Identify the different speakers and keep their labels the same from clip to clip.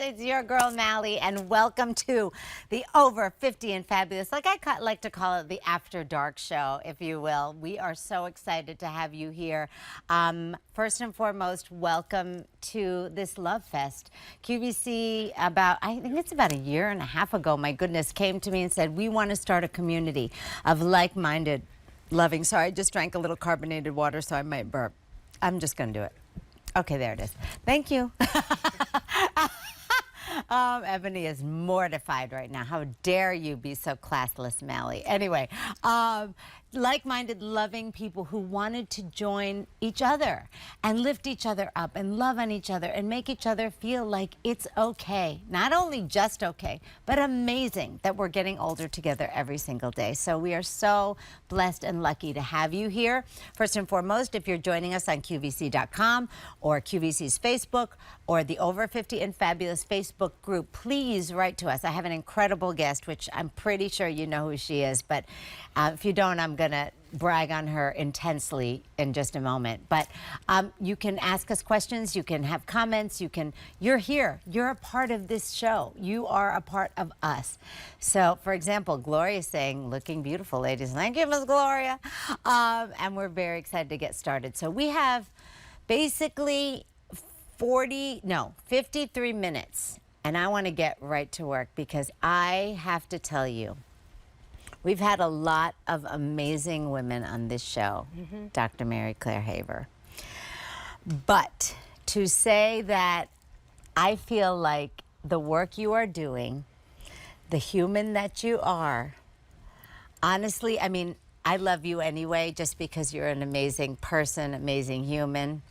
Speaker 1: It's your girl, Mally, and welcome to the Over 50 and Fabulous, like I like to call it, the After Dark show, if you will. We are so excited to have you here. First and foremost, welcome to this Love Fest. QVC, I think it's about a year and a half ago, my goodness, came to me and said, we want to start a community of like-minded, loving. Sorry, I just drank a little carbonated water, so I might burp. I'm just going to do it. Okay, there it is. Thank you. Ebony is mortified right now. How dare you be so classless, Mally? Anyway, like-minded, loving people who wanted to join each other and lift each other up and love on each other and make each other feel like it's okay. Not only just okay, but amazing that we're getting older together every single day. So we are so blessed and lucky to have you here. First and foremost, if you're joining us on QVC.com or QVC's Facebook or the Over 50 and Fabulous Facebook group, please write to us. I have an incredible guest, which I'm pretty sure you know who she is, but if you don't, I'm going to brag on her intensely in just a moment. But you can ask us questions, you can have comments, you're here, you're a part of this show, you are a part of us. So, for example, Gloria is saying, looking beautiful, ladies. Thank you, Miss Gloria. And we're very excited to get started. So we have basically 53 minutes. And I want to get right to work because I have to tell you, we've had a lot of amazing women on this show, Dr. Mary Claire Haver. But to say that I feel like the work you are doing, the human that you are, honestly, I mean, I love you anyway just because you're an amazing person, amazing human.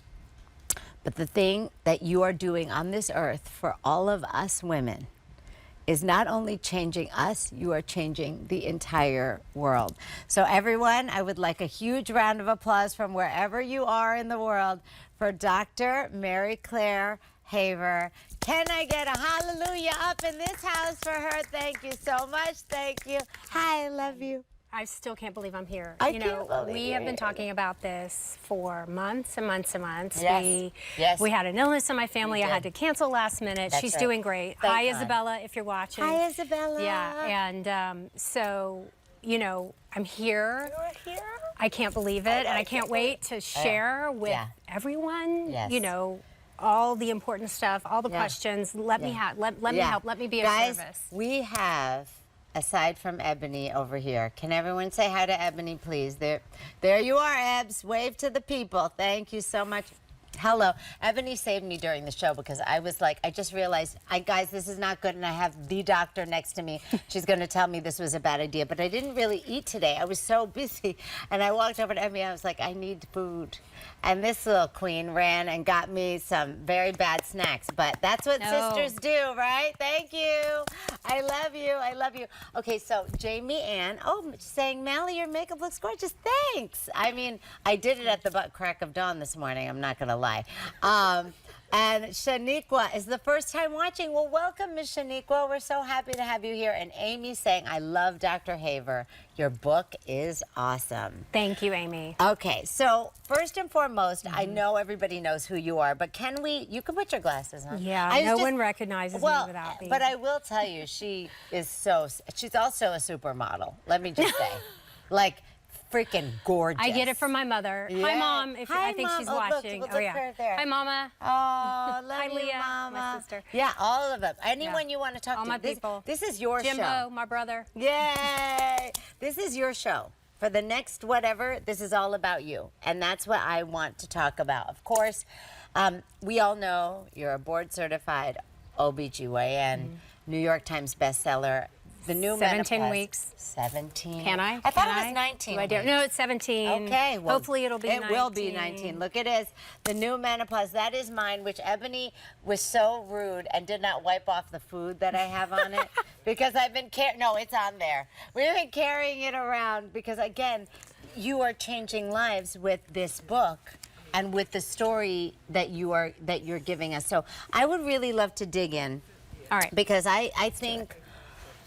Speaker 1: But the thing that you are doing on this earth for all of us women is not only changing us, you are changing the entire world. So everyone, I would like a huge round of applause from wherever you are in the world for Dr. Mary Claire Haver. Can I get a hallelujah up in this house for her? Thank you so much. Thank you. Hi, I love you.
Speaker 2: I still can't believe I'm here.
Speaker 1: I can't believe
Speaker 2: we have been talking about this for months and months and months.
Speaker 1: Yes.
Speaker 2: We had an illness in my family. I had to cancel last minute.
Speaker 1: That's
Speaker 2: She's
Speaker 1: right.
Speaker 2: doing great.
Speaker 1: Thank
Speaker 2: Hi,
Speaker 1: God.
Speaker 2: Isabella, if you're watching.
Speaker 1: Hi, Isabella.
Speaker 2: Yeah, and so, you know, I'm here.
Speaker 1: You're here?
Speaker 2: I can't believe it, and I can't wait to share with everyone, you know, all the important stuff, all the questions. Let me help. Let me be of
Speaker 1: Guys,
Speaker 2: service.
Speaker 1: we have, aside from Ebony over here, can everyone say hi to Ebony, please? There you are, Ebs. Wave to the people. Thank you so much. Hello. Ebony saved me during the show because I was like, I just realized, guys, this is not good, and I have the doctor next to me. She's going to tell me this was a bad idea, but I didn't really eat today. I was so busy, and I walked over to Ebony. I was like, I need food. And this little queen ran and got me some very bad snacks, but that's what sisters do, right? Thank you. I love you. I love you. Okay, so Jamie Ann, saying, Mally, your makeup looks gorgeous. Thanks. I mean, I did it at the butt crack of dawn this morning. I'm not going to lie. And Shaniqua is the first time watching. Well, welcome, Miss Shaniqua. We're so happy to have you here. And Amy saying, I love Dr. Haver. Your book is awesome.
Speaker 2: Thank you, Amy.
Speaker 1: Okay, so first and foremost, I know everybody knows who you are, but you can put your glasses on.
Speaker 2: Yeah, no one recognizes me without me.
Speaker 1: But I will tell you, she's also a supermodel, let me just say. Like, freaking gorgeous.
Speaker 2: I get it from my mother.
Speaker 1: Yeah.
Speaker 2: Hi, Mom. I think
Speaker 1: Mom.
Speaker 2: she's watching.
Speaker 1: Look
Speaker 2: yeah.
Speaker 1: there.
Speaker 2: Hi, Mama.
Speaker 1: Oh, love
Speaker 2: Hi,
Speaker 1: you,
Speaker 2: Leah,
Speaker 1: Mama.
Speaker 2: my sister.
Speaker 1: Yeah, all of them. Anyone you want to talk
Speaker 2: all
Speaker 1: to.
Speaker 2: my people.
Speaker 1: This is your show.
Speaker 2: Jimbo, my brother.
Speaker 1: Yay! This is your show. For the next whatever, this is all about you. And that's what I want to talk about. Of course, we all know you're a board-certified OBGYN, New York Times bestseller. The new
Speaker 2: 17
Speaker 1: menopause.
Speaker 2: weeks.
Speaker 1: 17.
Speaker 2: Can I?
Speaker 1: I thought it was 19.
Speaker 2: No, it's 17.
Speaker 1: Okay. Well,
Speaker 2: hopefully it'll be 19.
Speaker 1: It will be 19. Look, it is. The new menopause. That is mine, which Ebony was so rude and did not wipe off the food that I have on it because I've been No, it's on there. We've been carrying it around because, again, you are changing lives with this book and with the story that you're giving us. So I would really love to dig in.
Speaker 2: All right.
Speaker 1: Because I think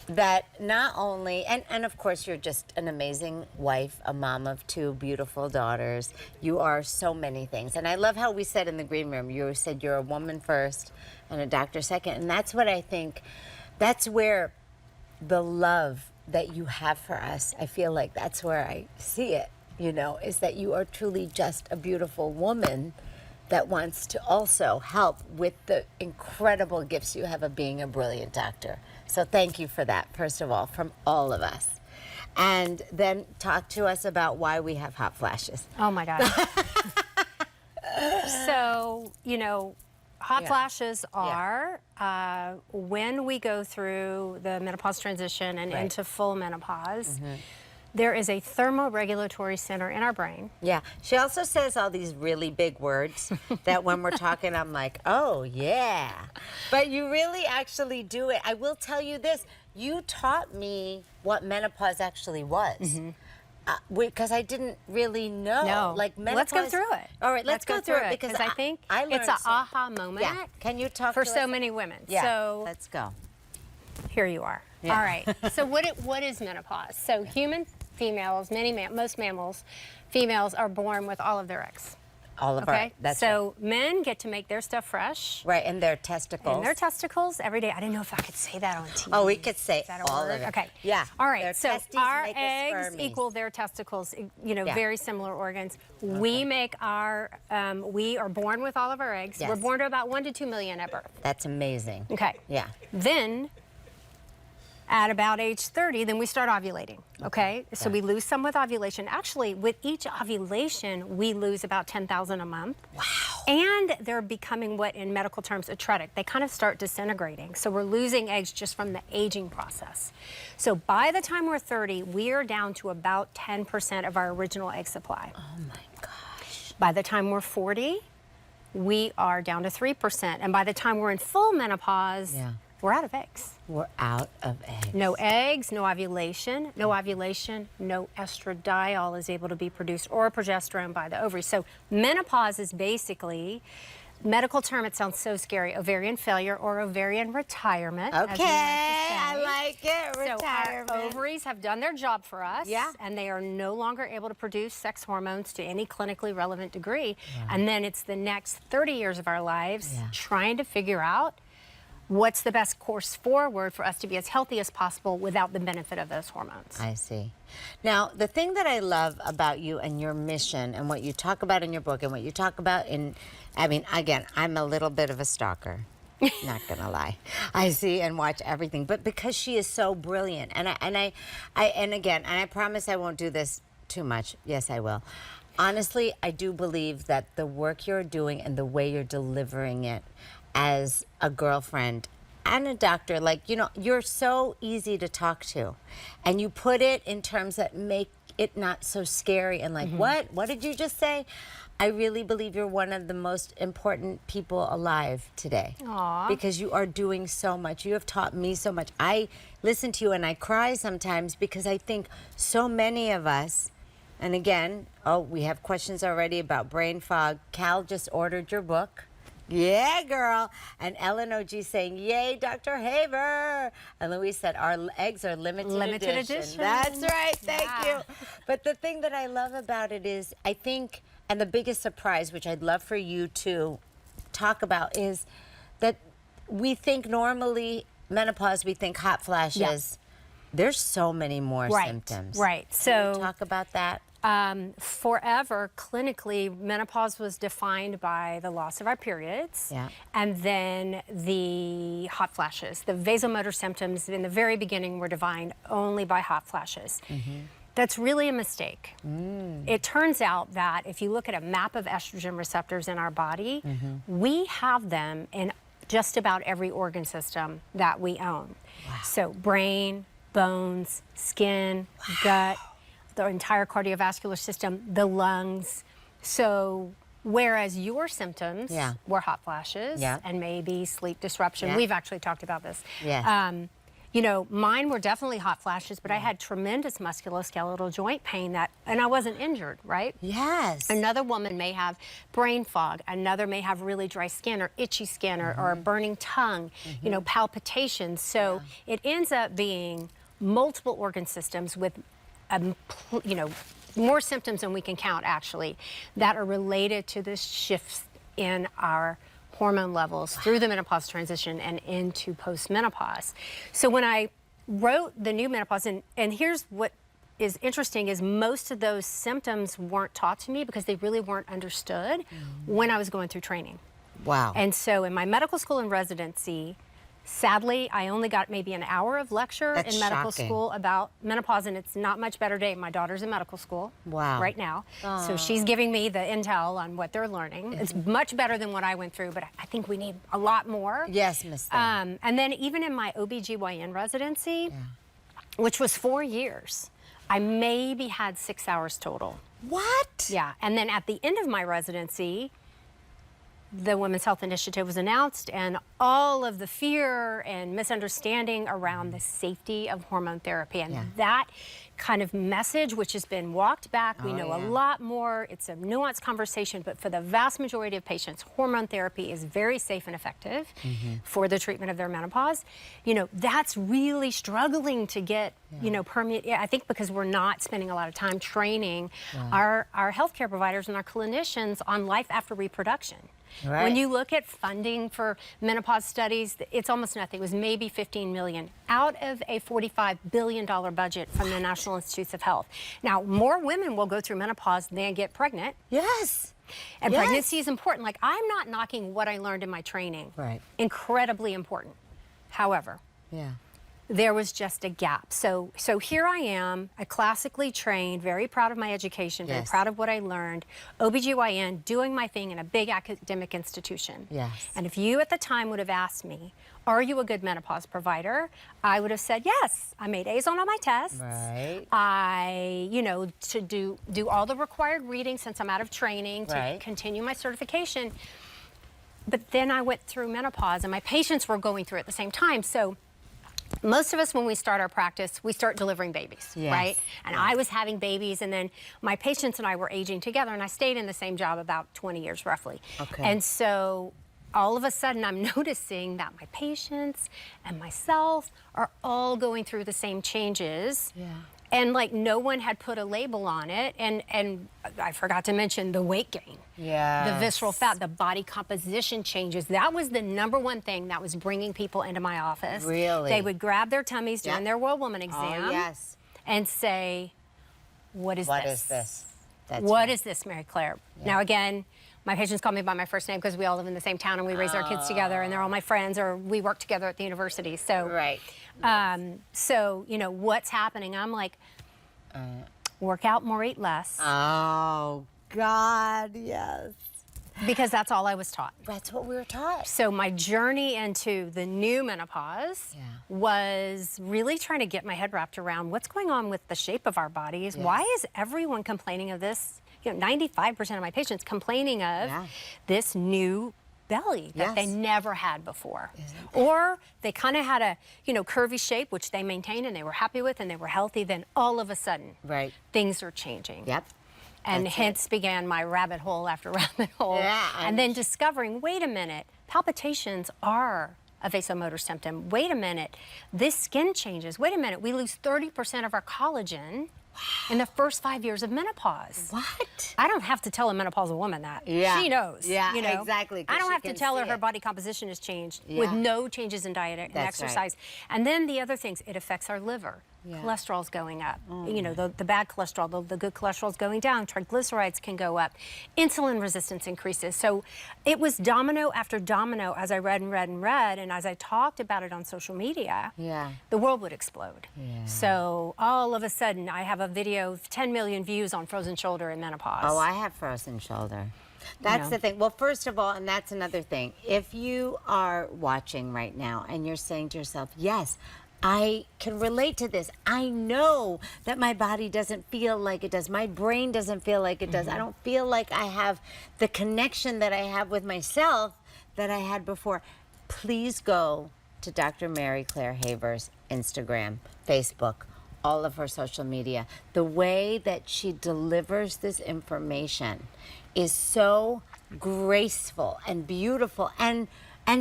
Speaker 1: that not only, and of course you're just an amazing wife, a mom of 2 beautiful daughters. You are so many things. And I love how we said in the green room, you said you're a woman first and a doctor second. And that's what I think, that's where the love that you have for us, I feel like that's where I see it, you know, is that you are truly just a beautiful woman that wants to also help with the incredible gifts you have of being a brilliant doctor. So thank you for that, first of all, from all of us. And then talk to us about why we have hot flashes.
Speaker 2: Oh my God. So, you know, hot flashes are when we go through the menopause transition and into full menopause. There is a thermoregulatory center in our brain.
Speaker 1: Yeah. She also says all these really big words that when we're talking, I'm like, oh, yeah. But you really actually do it. I will tell you this. You taught me what menopause actually was. Because I didn't really know.
Speaker 2: No.
Speaker 1: Like menopause.
Speaker 2: Let's go through it.
Speaker 1: All right, let's go through it because
Speaker 2: I think
Speaker 1: I learned
Speaker 2: it's an
Speaker 1: so.
Speaker 2: aha moment.
Speaker 1: Yeah. Can you talk
Speaker 2: for
Speaker 1: to
Speaker 2: so
Speaker 1: us?
Speaker 2: many women?
Speaker 1: Yeah.
Speaker 2: So
Speaker 1: let's go.
Speaker 2: here you are.
Speaker 1: Yeah.
Speaker 2: All right. So what is menopause? So human females, most mammals, females are born with all of their eggs.
Speaker 1: All of
Speaker 2: Okay.
Speaker 1: our. That's
Speaker 2: so men get to make their stuff fresh.
Speaker 1: right, and their testicles.
Speaker 2: And their testicles every day. I didn't know if I could say that on TV.
Speaker 1: Oh, we could say
Speaker 2: Is that a
Speaker 1: all
Speaker 2: word?
Speaker 1: of it.
Speaker 2: Okay.
Speaker 1: Yeah.
Speaker 2: All right.
Speaker 1: Their
Speaker 2: So
Speaker 1: testes
Speaker 2: our
Speaker 1: make us
Speaker 2: eggs
Speaker 1: spermies.
Speaker 2: equal their testicles. You know,
Speaker 1: Yeah.
Speaker 2: very similar organs. We make our. We are born with all of our eggs.
Speaker 1: Yes.
Speaker 2: We're born to about 1 to 2 million at birth.
Speaker 1: That's amazing.
Speaker 2: Okay.
Speaker 1: Yeah.
Speaker 2: Then, at about age 30, then we start ovulating, okay? So we lose some with ovulation. Actually, with each ovulation, we lose about 10,000 a month.
Speaker 1: Wow.
Speaker 2: And they're becoming what in medical terms atretic. They kind of start disintegrating. So we're losing eggs just from the aging process. So by the time we're 30, we are down to about 10% of our original egg supply.
Speaker 1: Oh my gosh.
Speaker 2: By the time we're 40, we are down to 3%. And by the time we're in full menopause, we're out of eggs.
Speaker 1: We're out of eggs.
Speaker 2: No eggs, no ovulation, no estradiol is able to be produced or progesterone by the ovaries. So menopause is basically, medical term, it sounds so scary, ovarian failure or ovarian retirement.
Speaker 1: Okay,
Speaker 2: as we like to say.
Speaker 1: I like it, retirement.
Speaker 2: So our ovaries have done their job for us,
Speaker 1: Yeah.
Speaker 2: and they are no longer able to produce sex hormones to any clinically relevant degree. And then it's the next 30 years of our lives trying to figure out what's the best course forward for us to be as healthy as possible without the benefit of those hormones.
Speaker 1: I see. Now, the thing that I love about you and your mission and what you talk about in your book and what you talk about in, I mean, again, I'm a little bit of a stalker. Not gonna lie, I see and watch everything, but because she is so brilliant, and I promise I won't do this too much. Yes, I will. Honestly, I do believe that the work you're doing and the way you're delivering it as a girlfriend and a doctor, like, you know, you're so easy to talk to, and you put it in terms that make it not so scary and like, what did you just say? I really believe you're one of the most important people alive today.
Speaker 2: Aww.
Speaker 1: Because you are doing so much. You have taught me so much. I listen to you and I cry sometimes because I think so many of us, and again, we have questions already about brain fog. Cal just ordered your book. Yeah, girl. And Ellen OG saying, yay, Dr. Haver. And Louise said, our eggs are limited edition. That's right. Thank you. But the thing that I love about it is, I think, and the biggest surprise, which I'd love for you to talk about, is that we think normally menopause, we think hot flashes. There's so many more symptoms.
Speaker 2: Right. So
Speaker 1: can you talk about that?
Speaker 2: Forever, clinically, menopause was defined by the loss of our periods, and then the hot flashes. The vasomotor symptoms in the very beginning were defined only by hot flashes. That's really a mistake. It turns out that if you look at a map of estrogen receptors in our body, we have them in just about every organ system that we own. So brain, bones, skin, gut, the entire cardiovascular system, the lungs. So whereas your symptoms were hot flashes and maybe sleep disruption, we've actually talked about this. You know, mine were definitely hot flashes, but I had tremendous musculoskeletal joint pain and I wasn't injured, right?
Speaker 1: Yes.
Speaker 2: Another woman may have brain fog. Another may have really dry skin or itchy skin or a burning tongue, you know, palpitations. So it ends up being multiple organ systems with, you know, more symptoms than we can count actually that are related to this shift in our hormone levels through the menopause transition and into postmenopause. So when I wrote the new menopause, and here's what is interesting is most of those symptoms weren't taught to me because they really weren't understood when I was going through training.
Speaker 1: Wow.
Speaker 2: And so in my medical school and residency, sadly, I only got maybe an hour of lecture in medical school about menopause, and it's not much better today. My daughter's in medical school right now. So she's giving me the intel on what they're learning. It's much better than what I went through, but I think we need a lot more.
Speaker 1: Yes, Miss.
Speaker 2: And then even in my OBGYN residency, which was 4 years, I maybe had 6 hours total.
Speaker 1: What?
Speaker 2: Yeah, and then at the end of my residency, the Women's Health Initiative was announced, and all of the fear and misunderstanding around the safety of hormone therapy. And that kind of message, which has been walked back, we know a lot more. It's a nuanced conversation, but for the vast majority of patients, hormone therapy is very safe and effective for the treatment of their menopause. You know, that's really struggling to get, you know, permeate. I think because we're not spending a lot of time training our healthcare providers and our clinicians on life after reproduction.
Speaker 1: Right.
Speaker 2: When you look at funding for menopause studies, it's almost nothing. It was maybe 15 million out of a $45 billion budget from the National Institutes of Health. Now, more women will go through menopause than get pregnant.
Speaker 1: Yes.
Speaker 2: And pregnancy is important. Like, I'm not knocking what I learned in my training.
Speaker 1: Right.
Speaker 2: Incredibly important. However, there was just a gap. So here I am, a classically trained, very proud of my education, very proud of what I learned, OBGYN, doing my thing in a big academic institution.
Speaker 1: Yes.
Speaker 2: And if you at the time would have asked me, are you a good menopause provider? I would have said yes. I made A's on all my tests.
Speaker 1: Right.
Speaker 2: I, you know, to do all the required reading since I'm out of training to continue my certification. But then I went through menopause and my patients were going through it at the same time. So most of us, when we start our practice, we start delivering babies, right? And I was having babies, and then my patients and I were aging together, and I stayed in the same job about 20 years roughly.
Speaker 1: Okay.
Speaker 2: And so all of a sudden, I'm noticing that my patients and myself are all going through the same changes. And like no one had put a label on it, and I forgot to mention the weight gain, the visceral fat, the body composition changes. That was the #1 thing that was bringing people into my office.
Speaker 1: Really?
Speaker 2: They would grab their tummies during their World Woman exam and say, what is this?
Speaker 1: What is this?
Speaker 2: What is this, Mary Claire? Now again, my patients call me by my first name because we all live in the same town and we raise our kids together, and they're all my friends, or we work together at the university. So, so you know what's happening. I'm like, work out more, eat less.
Speaker 1: Oh God, yes.
Speaker 2: Because that's all I was taught.
Speaker 1: That's what we were taught.
Speaker 2: So my journey into the new menopause was really trying to get my head wrapped around what's going on with the shape of our bodies. Why is everyone complaining of this? You know, 95% of my patients complaining of this new belly that they never had before. Or they kind of had a, you know, curvy shape, which they maintained and they were happy with and they were healthy. Then all of a sudden, things are changing. And hence began my rabbit hole after rabbit hole. And then discovering, wait a minute, palpitations are a vasomotor symptom. Wait a minute, this skin changes. Wait a minute, we lose 30% of our collagen in the first 5 years of menopause.
Speaker 1: What?
Speaker 2: I don't have to tell a menopausal woman that. She knows. You know?
Speaker 1: Exactly.
Speaker 2: I don't have to tell her her body composition has changed with no changes in diet and exercise. And then the other things, it affects our liver. Cholesterol's going up. You know, the bad cholesterol, the good cholesterol's going down. Triglycerides can go up. Insulin resistance increases. So it was domino after domino as I read and read and read, and as I talked about it on social media, the world would explode. So all of a sudden, I have a video of 10 million views on frozen shoulder and menopause.
Speaker 1: Oh, I have frozen shoulder. That's the thing. Well, first of all, and that's another thing, if you are watching right now and you're saying to yourself, yes, I can relate to this. I know that my body doesn't feel like it does. My brain doesn't feel like it does. I don't feel like I have the connection that I have with myself that I had before. Please go to Dr. Mary Claire Haver's Instagram, Facebook, all of her social media. The way that she delivers this information is so graceful and beautiful and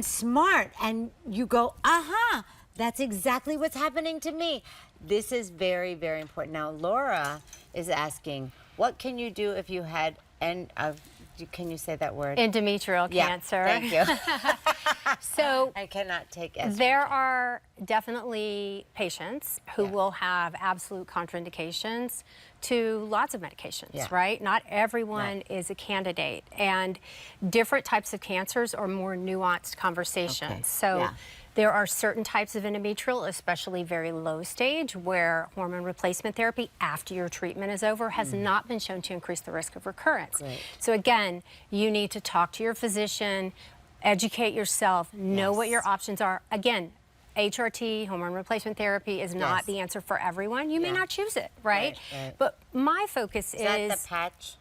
Speaker 1: smart. And you go, aha, that's exactly what's happening to me. This is very, very important. Now, Laura is asking, what can you do if you had, can you say that word?
Speaker 2: Endometrial cancer.
Speaker 1: Thank you.
Speaker 2: So
Speaker 1: I cannot take estrogen.
Speaker 2: There are definitely patients who will have absolute contraindications to lots of medications, right? Not everyone is a candidate, and different types of cancers are more nuanced conversations. So there are certain types of endometrial, especially very low stage, where hormone replacement therapy after your treatment is over has not been shown to increase the risk of recurrence. So again, you need to talk to your physician, educate yourself, know what your options are. Again, HRT, hormone replacement therapy, is not the answer for everyone. You may not choose it, right? But my focus is...
Speaker 1: that the patch?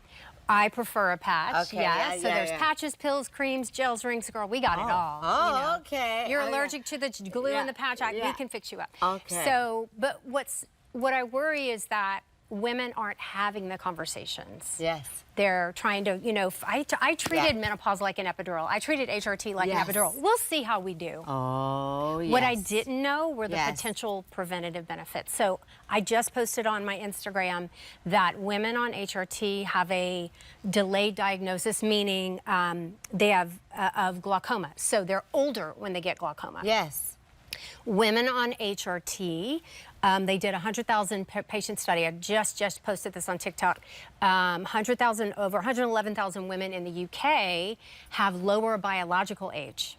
Speaker 2: I prefer a patch,
Speaker 1: Okay,
Speaker 2: yes. So there's patches, pills, creams, gels, rings. Girl, we got it all.
Speaker 1: Oh,
Speaker 2: you know.
Speaker 1: Okay.
Speaker 2: You're allergic to the glue in the patch, we can fix you up.
Speaker 1: Okay.
Speaker 2: So, but what I worry is that women aren't having the conversations.
Speaker 1: Yes.
Speaker 2: They're trying to, you know, I treated menopause like an epidural. I treated HRT like an epidural. We'll see how we do.
Speaker 1: Oh, yes.
Speaker 2: What I didn't know were the potential preventative benefits. So I just posted on my Instagram that women on HRT have a delayed diagnosis, meaning they have of glaucoma. So they're older when they get glaucoma.
Speaker 1: Yes.
Speaker 2: Women on HRT, they did a 100,000 patient study. I just posted this on TikTok. 100,000, over 111,000 women in the UK have lower biological age.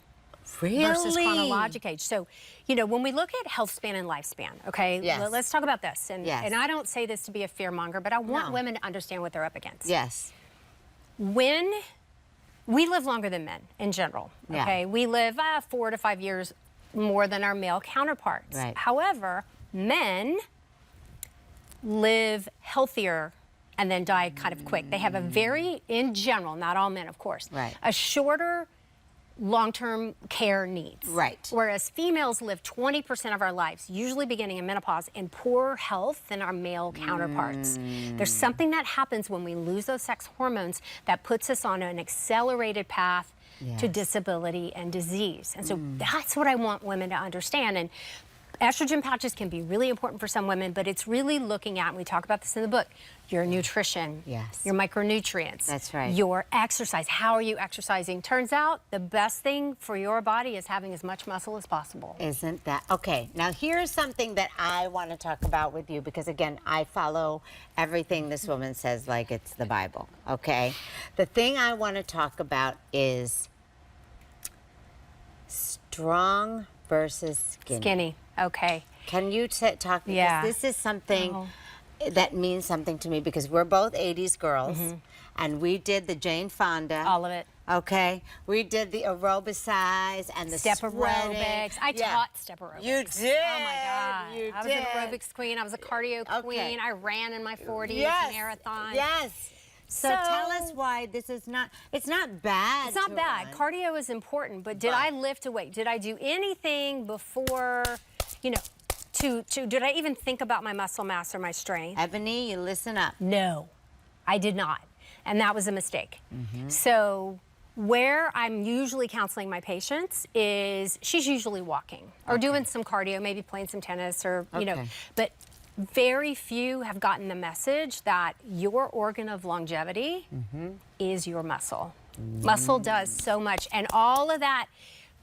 Speaker 1: Really?
Speaker 2: Versus chronologic age. So, you know, when we look at health span and lifespan, okay, let's talk about this. And I don't say this to be a fear monger, but I want women to understand what they're up against.
Speaker 1: Yes.
Speaker 2: When we live longer than men in general, okay, we live 4 to 5 years more than our male counterparts.
Speaker 1: Right.
Speaker 2: However, men live healthier and then die kind of quick. They have a very, in general, not all men, of course, a shorter long-term care needs.
Speaker 1: Right.
Speaker 2: Whereas females live 20% of our lives, usually beginning in menopause, in poorer health than our male counterparts. There's something that happens when we lose those sex hormones that puts us on an accelerated path to disability and disease. And so that's what I want women to understand. And estrogen patches can be really important for some women, but it's really looking at, and we talk about this in the book, your nutrition, your micronutrients,
Speaker 1: that's right,
Speaker 2: your exercise. How are you exercising? Turns out the best thing for your body is having as much muscle as possible.
Speaker 1: Isn't that? Okay, now here's something that I want to talk about with you, because again, I follow everything this woman says like it's the Bible, okay? The thing I want to talk about is strong versus skinny.
Speaker 2: Skinny, okay.
Speaker 1: Can you talk? Because this is something that means something to me, because we're both 80s girls, and we did the Jane Fonda.
Speaker 2: All of it.
Speaker 1: Okay, we did the aerobicize and the
Speaker 2: step
Speaker 1: sweating.
Speaker 2: aerobics. I taught step aerobics.
Speaker 1: You did.
Speaker 2: Oh my God.
Speaker 1: You
Speaker 2: I was
Speaker 1: did.
Speaker 2: an aerobics queen. I was a cardio queen. I ran in my 40s marathon.
Speaker 1: Yes. So tell us why this is not, it's not bad.
Speaker 2: It's not bad. Cardio is important, but did I lift a weight? Did I do anything before, you know, did I even think about my muscle mass or my strength?
Speaker 1: Ebony, you listen up.
Speaker 2: No, I did not. And that was a mistake. So where I'm usually counseling my patients is she's usually walking or doing some cardio, maybe playing some tennis or, you know, but very few have gotten the message that your organ of longevity is your muscle. Muscle does so much, and all of that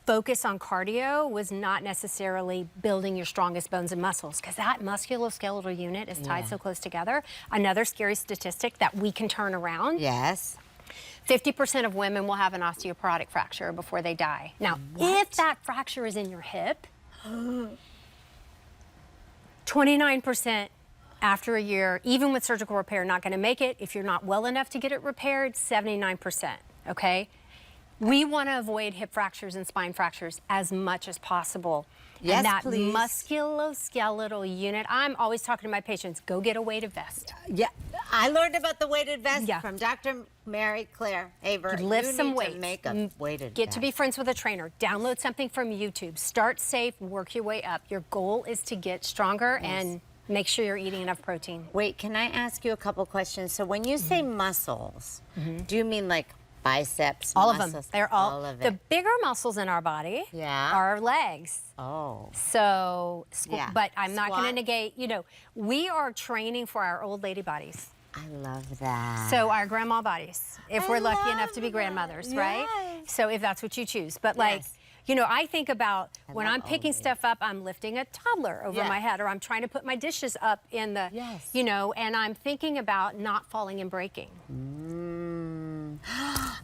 Speaker 2: focus on cardio was not necessarily building your strongest bones and muscles, because that musculoskeletal unit is tied so close together. Another scary statistic that we can turn around. 50% of women will have an osteoporotic fracture before they die. Now, if that fracture is in your hip, 29% after a year, even with surgical repair, not going to make it. If you're not well enough to get it repaired, 79%, okay? We want to avoid hip fractures and spine fractures as much as possible.
Speaker 1: Yes,
Speaker 2: and that
Speaker 1: please.
Speaker 2: musculoskeletal unit, I'm always talking to my patients, go get a weighted vest.
Speaker 1: Yeah, I learned about the weighted vest
Speaker 2: Yeah.
Speaker 1: from Dr. Mary Claire Haver.
Speaker 2: Lift
Speaker 1: you
Speaker 2: some
Speaker 1: need
Speaker 2: weights.
Speaker 1: to make a weighted
Speaker 2: Get
Speaker 1: vest.
Speaker 2: to be friends with a trainer. Download something from YouTube. Start safe, work your way up. Your goal is to get stronger and make sure you're eating enough protein.
Speaker 1: Wait, can I ask you a couple questions? So when you say muscles, do you mean like biceps,
Speaker 2: All of
Speaker 1: muscles?
Speaker 2: them. They're all
Speaker 1: of
Speaker 2: the
Speaker 1: it.
Speaker 2: bigger muscles in our body
Speaker 1: Yeah.
Speaker 2: are our legs.
Speaker 1: Oh.
Speaker 2: So,
Speaker 1: Yeah.
Speaker 2: but I'm not going to
Speaker 1: Squat.
Speaker 2: negate, you know, we are training for our old lady bodies.
Speaker 1: I love that.
Speaker 2: So our grandma bodies, if
Speaker 1: I
Speaker 2: we're lucky
Speaker 1: love
Speaker 2: enough to be
Speaker 1: that.
Speaker 2: grandmothers, right?
Speaker 1: Yes.
Speaker 2: So if that's what you choose. But like,
Speaker 1: Yes.
Speaker 2: you know, I think about when
Speaker 1: love
Speaker 2: I'm picking
Speaker 1: old
Speaker 2: stuff up, I'm lifting a toddler over
Speaker 1: Yeah.
Speaker 2: my head, or I'm trying to put my dishes up in the,
Speaker 1: Yes.
Speaker 2: you know, and I'm thinking about not falling and breaking.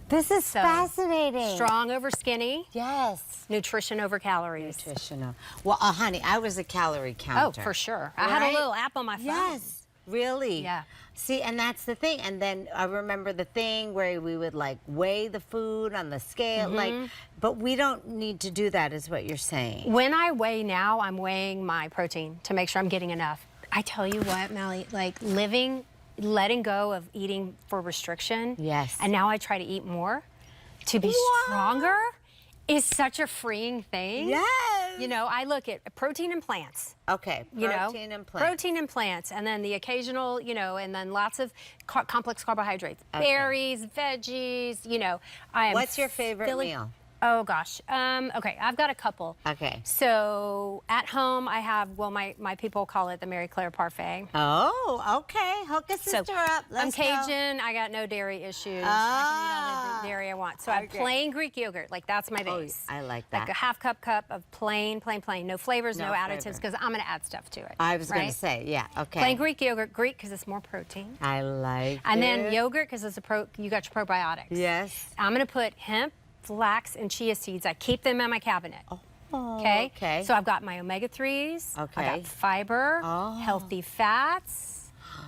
Speaker 1: This is
Speaker 2: So,
Speaker 1: fascinating.
Speaker 2: Strong over skinny,
Speaker 1: Yes.
Speaker 2: nutrition over calories.
Speaker 1: Nutritional. Well, honey, I was a calorie
Speaker 2: Oh,
Speaker 1: counter.
Speaker 2: for sure. I had a
Speaker 1: Right?
Speaker 2: little app on my phone.
Speaker 1: Yes. Really?
Speaker 2: Yeah.
Speaker 1: See, and that's the thing. And then I remember the thing where we would like weigh the food on the scale, like, but we don't need to do that, is what you're saying.
Speaker 2: When I weigh now, I'm weighing my protein to make sure I'm getting enough. I tell you what, Mally, like letting go of eating for restriction.
Speaker 1: Yes.
Speaker 2: And now I try to eat more to be
Speaker 1: Wow.
Speaker 2: stronger is such a freeing thing.
Speaker 1: Yes.
Speaker 2: You know, I look at protein and plants.
Speaker 1: Okay.
Speaker 2: You know,
Speaker 1: Protein and plants.
Speaker 2: protein and plants, and then the occasional, you know, and then lots of complex carbohydrates,
Speaker 1: Okay.
Speaker 2: berries, veggies. You know, I am.
Speaker 1: What's your favorite meal?
Speaker 2: Oh gosh. Okay, I've got a couple.
Speaker 1: Okay.
Speaker 2: So at home, I have, well, my people call it the Mary Claire Parfait.
Speaker 1: Oh, okay. Hook a sister up.
Speaker 2: I'm
Speaker 1: Let's go.
Speaker 2: Cajun. I got no dairy issues. I can eat all the dairy I want. So I have
Speaker 1: Okay.
Speaker 2: plain Greek yogurt. Like that's my
Speaker 1: Oh,
Speaker 2: base.
Speaker 1: I like that.
Speaker 2: Like a half cup of plain. No flavors, no,
Speaker 1: No
Speaker 2: additives,
Speaker 1: flavor.
Speaker 2: because I'm going to add stuff to it.
Speaker 1: I was going
Speaker 2: right?
Speaker 1: to say, yeah, okay.
Speaker 2: Plain Greek yogurt. Greek because it's more protein.
Speaker 1: I like
Speaker 2: And
Speaker 1: it.
Speaker 2: then yogurt because it's you got your probiotics.
Speaker 1: Yes.
Speaker 2: I'm going to put hemp, flax, and chia seeds. I keep them in my cabinet. Okay.
Speaker 1: okay.
Speaker 2: So I've got my omega-3s.
Speaker 1: Okay.
Speaker 2: I got fiber,
Speaker 1: Oh.
Speaker 2: healthy fats.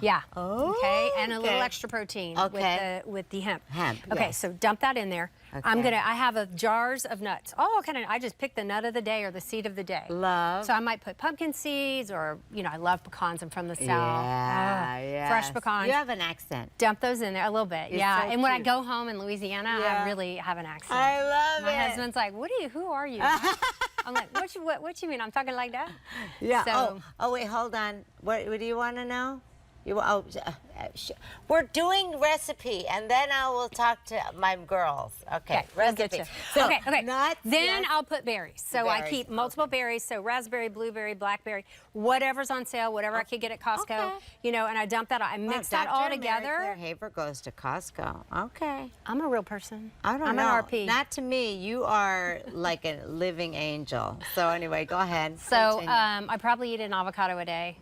Speaker 2: Yeah.
Speaker 1: Oh,
Speaker 2: okay. And a little
Speaker 1: okay.
Speaker 2: extra protein
Speaker 1: Okay.
Speaker 2: with the hemp.
Speaker 1: Hemp,
Speaker 2: Okay.
Speaker 1: yes.
Speaker 2: So dump that in there.
Speaker 1: Okay.
Speaker 2: I have jars of nuts. Oh, I just pick the nut of the day or the seed of the day.
Speaker 1: Love.
Speaker 2: So I might put pumpkin seeds, or you know, I love pecans. I'm from the south.
Speaker 1: Yeah, yeah.
Speaker 2: Fresh pecans.
Speaker 1: You have an accent.
Speaker 2: Dump those in there a little bit.
Speaker 1: You're
Speaker 2: yeah.
Speaker 1: so
Speaker 2: And when I
Speaker 1: cute.
Speaker 2: go home in Louisiana,
Speaker 1: Yeah.
Speaker 2: I really have an accent.
Speaker 1: I love
Speaker 2: My
Speaker 1: it.
Speaker 2: husband's like, who are you? I'm like, what you mean? I'm talking like that?
Speaker 1: Yeah.
Speaker 2: So,
Speaker 1: oh, wait, hold on. What do you want to know? We're doing recipe, and then I will talk to my girls. Okay,
Speaker 2: we'll
Speaker 1: recipe.
Speaker 2: get you.
Speaker 1: So,
Speaker 2: okay.
Speaker 1: nuts,
Speaker 2: Then
Speaker 1: yes.
Speaker 2: I'll put berries. So I
Speaker 1: Berries,
Speaker 2: keep multiple berries. So raspberry, blueberry, blackberry, whatever's on sale, whatever I could get at Costco.
Speaker 1: Okay.
Speaker 2: You know, and I dump that. I mix that all
Speaker 1: Dr. Mary
Speaker 2: together.
Speaker 1: Claire Haver goes to Costco. Okay.
Speaker 2: I'm a real person.
Speaker 1: I don't
Speaker 2: I'm
Speaker 1: know.
Speaker 2: an RP.
Speaker 1: Not to me. You are like a living angel. So anyway, go ahead.
Speaker 2: So
Speaker 1: Continue.
Speaker 2: I probably eat an avocado a day.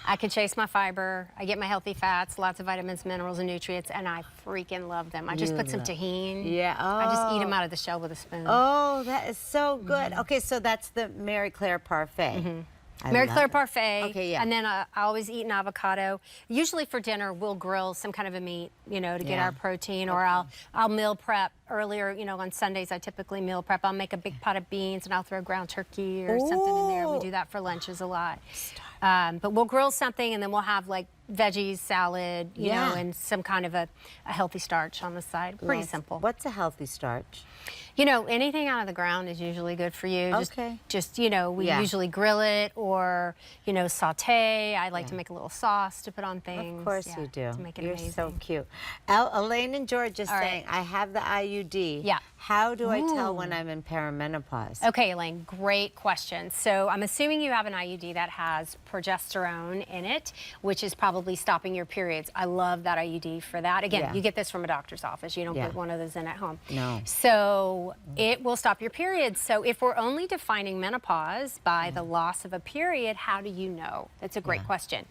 Speaker 2: I can chase my fiber. I get my healthy fats, lots of vitamins, minerals, and nutrients, and I freaking love them. I just put some tahini.
Speaker 1: Yeah.
Speaker 2: I just eat
Speaker 1: Oh.
Speaker 2: them out of the shell with a spoon.
Speaker 1: Oh, that is so good. Okay, so that's the Mary Claire Parfait. I
Speaker 2: Mary
Speaker 1: love
Speaker 2: Claire
Speaker 1: it.
Speaker 2: Parfait.
Speaker 1: Okay, yeah.
Speaker 2: And then I always eat an avocado. Usually for dinner, we'll grill some kind of a meat, you know, to get
Speaker 1: Yeah.
Speaker 2: our protein, or I'll meal prep earlier. You know, on Sundays, I typically meal prep. I'll make a big pot of beans and I'll throw ground turkey or something in there. We
Speaker 1: Ooh.
Speaker 2: do that for lunches a lot. But we'll grill something, and then we'll have like veggies, salad, you know,
Speaker 1: Yeah.
Speaker 2: and some kind of a healthy starch on the side. Pretty
Speaker 1: Nice.
Speaker 2: simple.
Speaker 1: What's a healthy starch?
Speaker 2: You know, anything out of the ground is usually good for you.
Speaker 1: Okay.
Speaker 2: Just you know, we
Speaker 1: Yeah.
Speaker 2: usually grill it, or, you know, saute. I like to make a little sauce to put on things.
Speaker 1: Of course
Speaker 2: yeah,
Speaker 1: you do.
Speaker 2: To make it
Speaker 1: You're
Speaker 2: amazing.
Speaker 1: so cute. Elaine and George is
Speaker 2: All right.
Speaker 1: saying, I have the IUD.
Speaker 2: Yeah.
Speaker 1: How do I tell when I'm in perimenopause?
Speaker 2: Okay, Elaine, great question. So I'm assuming you have an IUD that has progesterone in it, which is probably stopping your periods. I love that IUD for that. Again,
Speaker 1: Yeah.
Speaker 2: you get this from a doctor's office. You don't
Speaker 1: Yeah.
Speaker 2: put one of those in at home.
Speaker 1: No.
Speaker 2: So it will stop your periods. So if we're only defining menopause by the loss of a period, how do you know? That's a great question.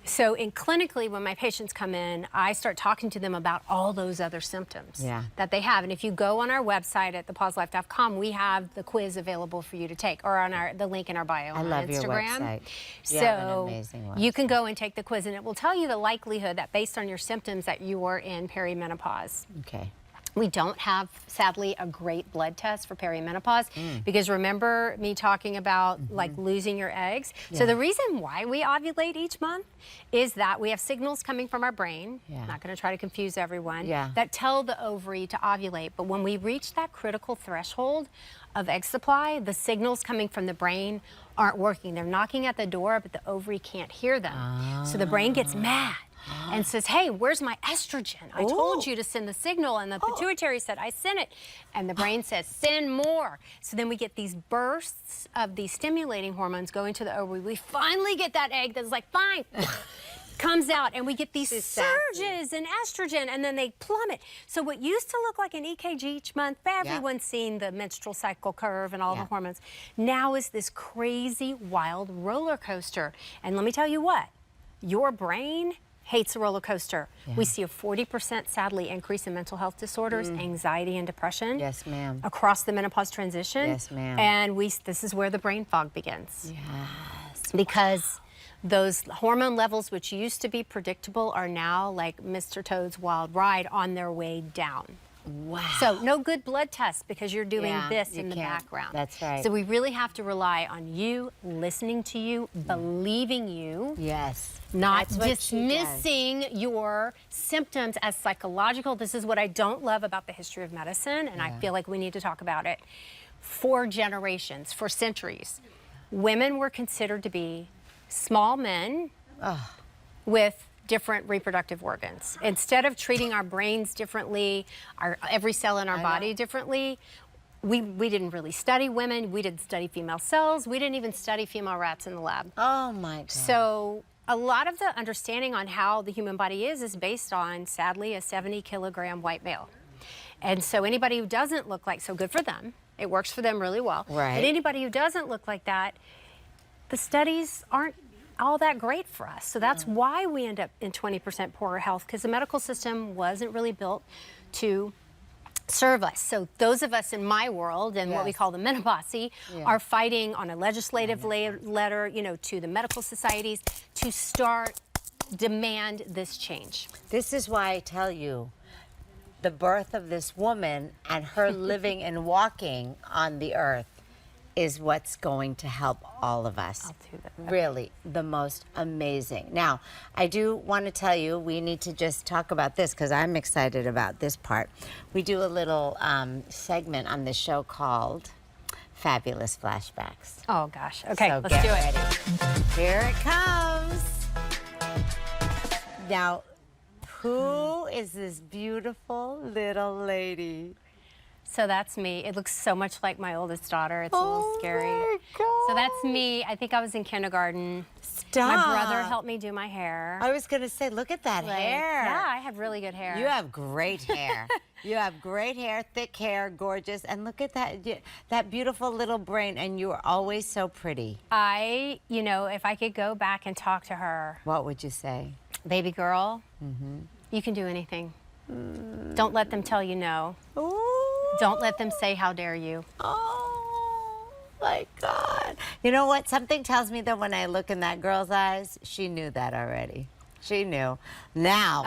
Speaker 2: So clinically, when my patients come in, I start talking to them about all those other symptoms that they have. And if you go on our website at thepauselife.com, we have the quiz available for you to take, or on the link in our bio on
Speaker 1: love your
Speaker 2: Instagram.
Speaker 1: website.
Speaker 2: So
Speaker 1: You have an amazing
Speaker 2: you can go and take the quiz, and it will tell you the likelihood that based on your symptoms that you are in perimenopause.
Speaker 1: Okay.
Speaker 2: We don't have, sadly, a great blood test for perimenopause because remember me talking about like losing your eggs? Yeah. So the reason why we ovulate each month is that we have signals coming from our brain, not going to try to confuse everyone, that tell the ovary to ovulate. But when we reach that critical threshold of egg supply, the signals coming from the brain aren't working. They're knocking at the door, but the ovary can't hear them. So the brain gets mad and says, hey, where's my estrogen? I told you to send the signal, and the pituitary said, I sent it. And the brain says, send more. So then we get these bursts of these stimulating hormones going to the ovary. We finally get that egg that's like, fine. Comes out, and we get these surges in estrogen, and then they plummet. So what used to look like an EKG each month, everyone's seen the menstrual cycle curve and all the hormones, now is this crazy, wild roller coaster. And let me tell you what, your brain hates a roller coaster. We see a 40%, sadly, increase in mental health disorders, anxiety and depression.
Speaker 1: Yes, ma'am.
Speaker 2: Across the menopause transition.
Speaker 1: Yes, ma'am.
Speaker 2: And this is where the brain fog begins.
Speaker 1: Yes.
Speaker 2: Because those hormone levels, which used to be predictable, are now like Mr. Toad's Wild Ride on their way down.
Speaker 1: Wow.
Speaker 2: So no good blood tests because you're doing this in the background.
Speaker 1: That's right.
Speaker 2: So we really have to rely on you, listening to you, believing you.
Speaker 1: Yes.
Speaker 2: Not dismissing your symptoms as psychological. This is what I don't love about the history of medicine, and I feel like we need to talk about it. For generations, for centuries, women were considered to be small men with different reproductive organs. Instead of treating our brains differently, every cell in our body differently, we didn't really study women. We didn't study female cells. We didn't even study female rats in the lab.
Speaker 1: Oh my God.
Speaker 2: So a lot of the understanding on how the human body is based on, sadly, a 70-kilogram white male. And so anybody who doesn't look like, so good for them. It works for them really well.
Speaker 1: Right.
Speaker 2: But anybody who doesn't look like that, the studies aren't all that great for us. So that's why we end up in 20% poorer health, because the medical system wasn't really built to serve us. So those of us in my world and what we call the menopause are fighting on a legislative letter, you know, to the medical societies to demand this change.
Speaker 1: This is why I tell you, the birth of this woman and her living and walking on the earth is what's going to help all of us.
Speaker 2: I'll do that.
Speaker 1: Really, the most amazing. Now, I do want to tell you, we need to just talk about this because I'm excited about this part. We do a little segment on the show called Fabulous Flashbacks.
Speaker 2: Oh gosh. Okay,
Speaker 1: So
Speaker 2: let's do it.
Speaker 1: ready. Here it comes. Now, who is this beautiful little lady?
Speaker 2: So that's me. It looks so much like my oldest daughter. It's a little scary.
Speaker 1: My God.
Speaker 2: So that's me. I think I was in kindergarten.
Speaker 1: Stop.
Speaker 2: My brother helped me do my hair.
Speaker 1: I was going to say, look at that hair.
Speaker 2: Yeah, I have really good hair.
Speaker 1: You have great hair. You have great hair, thick hair, gorgeous. And look at that beautiful little brain. And you are always so pretty.
Speaker 2: You know, if I could go back and talk to her.
Speaker 1: What would you say?
Speaker 2: Baby girl, you can do anything. Don't let them tell you no.
Speaker 1: Ooh.
Speaker 2: Don't let them say, how dare you.
Speaker 1: Oh, my God. You know what? Something tells me that when I look in that girl's eyes, she knew that already. She knew. Now,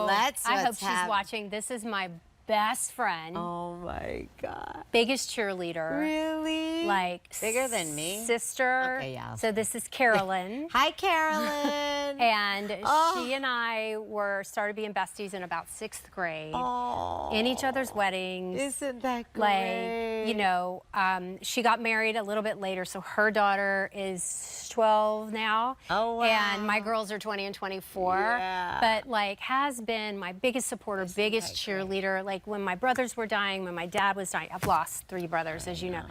Speaker 2: I hope she's watching. This is my best friend.
Speaker 1: Oh, my God.
Speaker 2: Biggest cheerleader.
Speaker 1: Really?
Speaker 2: Like
Speaker 1: bigger than me?
Speaker 2: Sister.
Speaker 1: Okay, yeah.
Speaker 2: So this is Carolyn.
Speaker 1: Hi, Carolyn.
Speaker 2: And she and I started being besties in about 6th grade. In each other's weddings.
Speaker 1: Isn't that great?
Speaker 2: Like, you know, she got married a little bit later, so her daughter is 12 now.
Speaker 1: Oh, wow.
Speaker 2: And my girls are 20 and 24.
Speaker 1: Yeah.
Speaker 2: But like has been my biggest supporter, biggest cheerleader. Like when my brothers were dying, when my dad was dying, I've lost 3 brothers, as you know.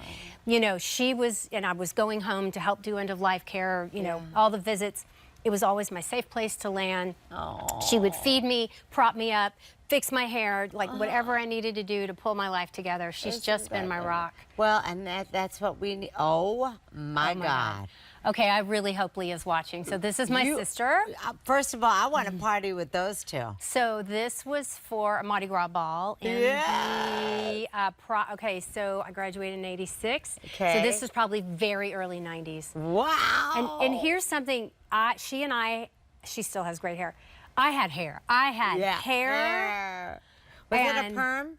Speaker 2: You know, she was, and I was going home to help do end-of-life care, you know, all the visits. It was always my safe place to land. She would feed me, prop me up, fix my hair, like whatever I needed to do to pull my life together. She's just been my rock.
Speaker 1: Well, and that's what we need. Oh, my God.
Speaker 2: Okay, I really hope Leah's watching. So this is my sister.
Speaker 1: First of all, I want to party with those two.
Speaker 2: So this was for a Mardi Gras ball in the, okay, so I graduated in 86.
Speaker 1: Okay.
Speaker 2: So this was probably very early 90s.
Speaker 1: Wow.
Speaker 2: And here's something, she still has great hair. I had hair. I had hair.
Speaker 1: Was it a perm?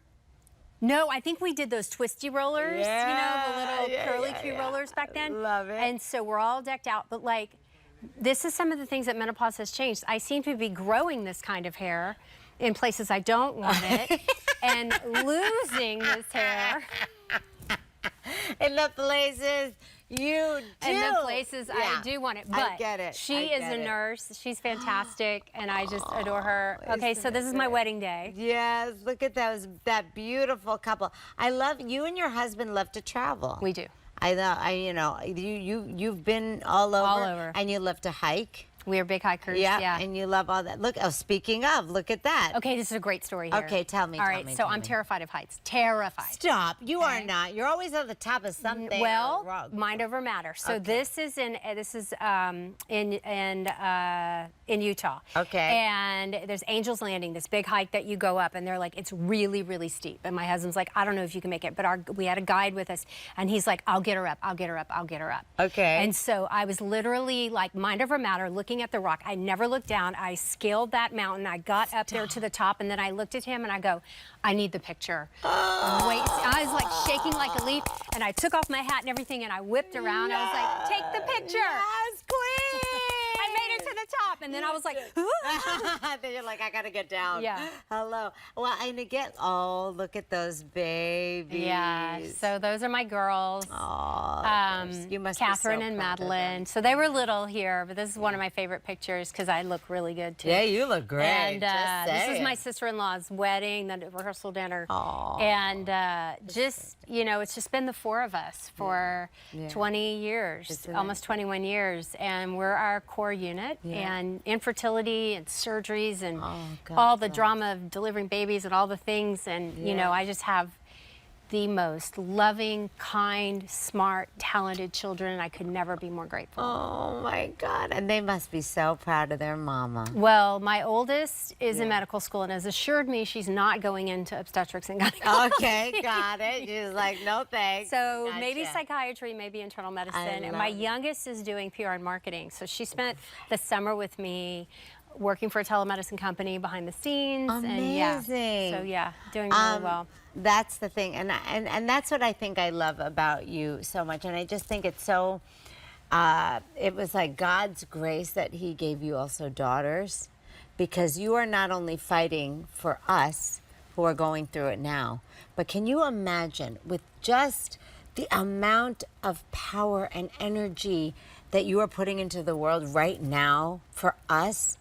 Speaker 2: No, I think we did those twisty rollers, you know, the little curly Q rollers back then.
Speaker 1: Love it.
Speaker 2: And so we're all decked out, but like, this is some of the things that menopause has changed. I seem to be growing this kind of hair in places I don't want it and losing this hair
Speaker 1: in the places you do.
Speaker 2: in the places I do want it. But
Speaker 1: I get it.
Speaker 2: She is a nurse. She's fantastic, and I just adore her. Okay, so this is my wedding day.
Speaker 1: Yes, look at that beautiful couple. I love you and your husband love to travel.
Speaker 2: We do.
Speaker 1: I know. You know, you've been all over.
Speaker 2: All over.
Speaker 1: And you love to hike.
Speaker 2: We are big hikers. Yeah.
Speaker 1: And you love all that. Look. Oh, speaking of, look at that.
Speaker 2: Okay, this is a great story here.
Speaker 1: Okay, tell me.
Speaker 2: All right, so I'm terrified of heights. Terrified.
Speaker 1: Stop. You are not. You're always on the top of something.
Speaker 2: Well, mind over matter. So this is in Utah.
Speaker 1: Okay.
Speaker 2: And there's Angel's Landing, this big hike that you go up, and they're like, it's really, really steep. And my husband's like, I don't know if you can make it, but we had a guide with us, and he's like, I'll get her up. I'll get her up. I'll get her up.
Speaker 1: Okay.
Speaker 2: And so I was literally like mind over matter, looking at the rock. I never looked down. I scaled that mountain. I got up there to the top, and then I looked at him and I go, I need the picture. Wait, I was like shaking like a leaf, and I took off my hat and everything, and I whipped around. I was like, take the picture.
Speaker 1: Yes, queen.
Speaker 2: I made it to the top, and then I was like,
Speaker 1: then you're like, I gotta get down.
Speaker 2: Yeah.
Speaker 1: Hello. Well, and again, oh, look at those babies.
Speaker 2: Yeah. So those are my girls.
Speaker 1: Oh, you must
Speaker 2: Catherine
Speaker 1: be so
Speaker 2: and
Speaker 1: proud of them.
Speaker 2: Madeline. So they were little here, but this is one of my favorite pictures because I look really good too.
Speaker 1: Yeah, you look great.
Speaker 2: And
Speaker 1: just
Speaker 2: this is my sister-in-law's wedding, the rehearsal dinner.
Speaker 1: Aww.
Speaker 2: And just, you know, it's just been the four of us for 20 years,
Speaker 1: Isn't
Speaker 2: almost 21 years. And we're our core unit. And infertility and surgeries and all the drama of delivering babies and all the things. And, you know, I just have the most loving, kind, smart, talented children. I could never be more grateful.
Speaker 1: Oh my God. And they must be so proud of their mama.
Speaker 2: Well, my oldest is in medical school and has assured me she's not going into obstetrics and gynecology.
Speaker 1: Okay, got it. She's like, no thanks.
Speaker 2: So
Speaker 1: Gotcha.
Speaker 2: maybe psychiatry, maybe internal medicine. And my youngest is doing PR and marketing. So she spent the summer with me working for a telemedicine company behind the scenes.
Speaker 1: Amazing.
Speaker 2: And so doing really well.
Speaker 1: That's the thing, and that's what I think I love about you so much, and I just think it's so. It was like God's grace that He gave you also daughters, because you are not only fighting for us who are going through it now, but can you imagine with just the amount of power and energy that you are putting into the world right now for us,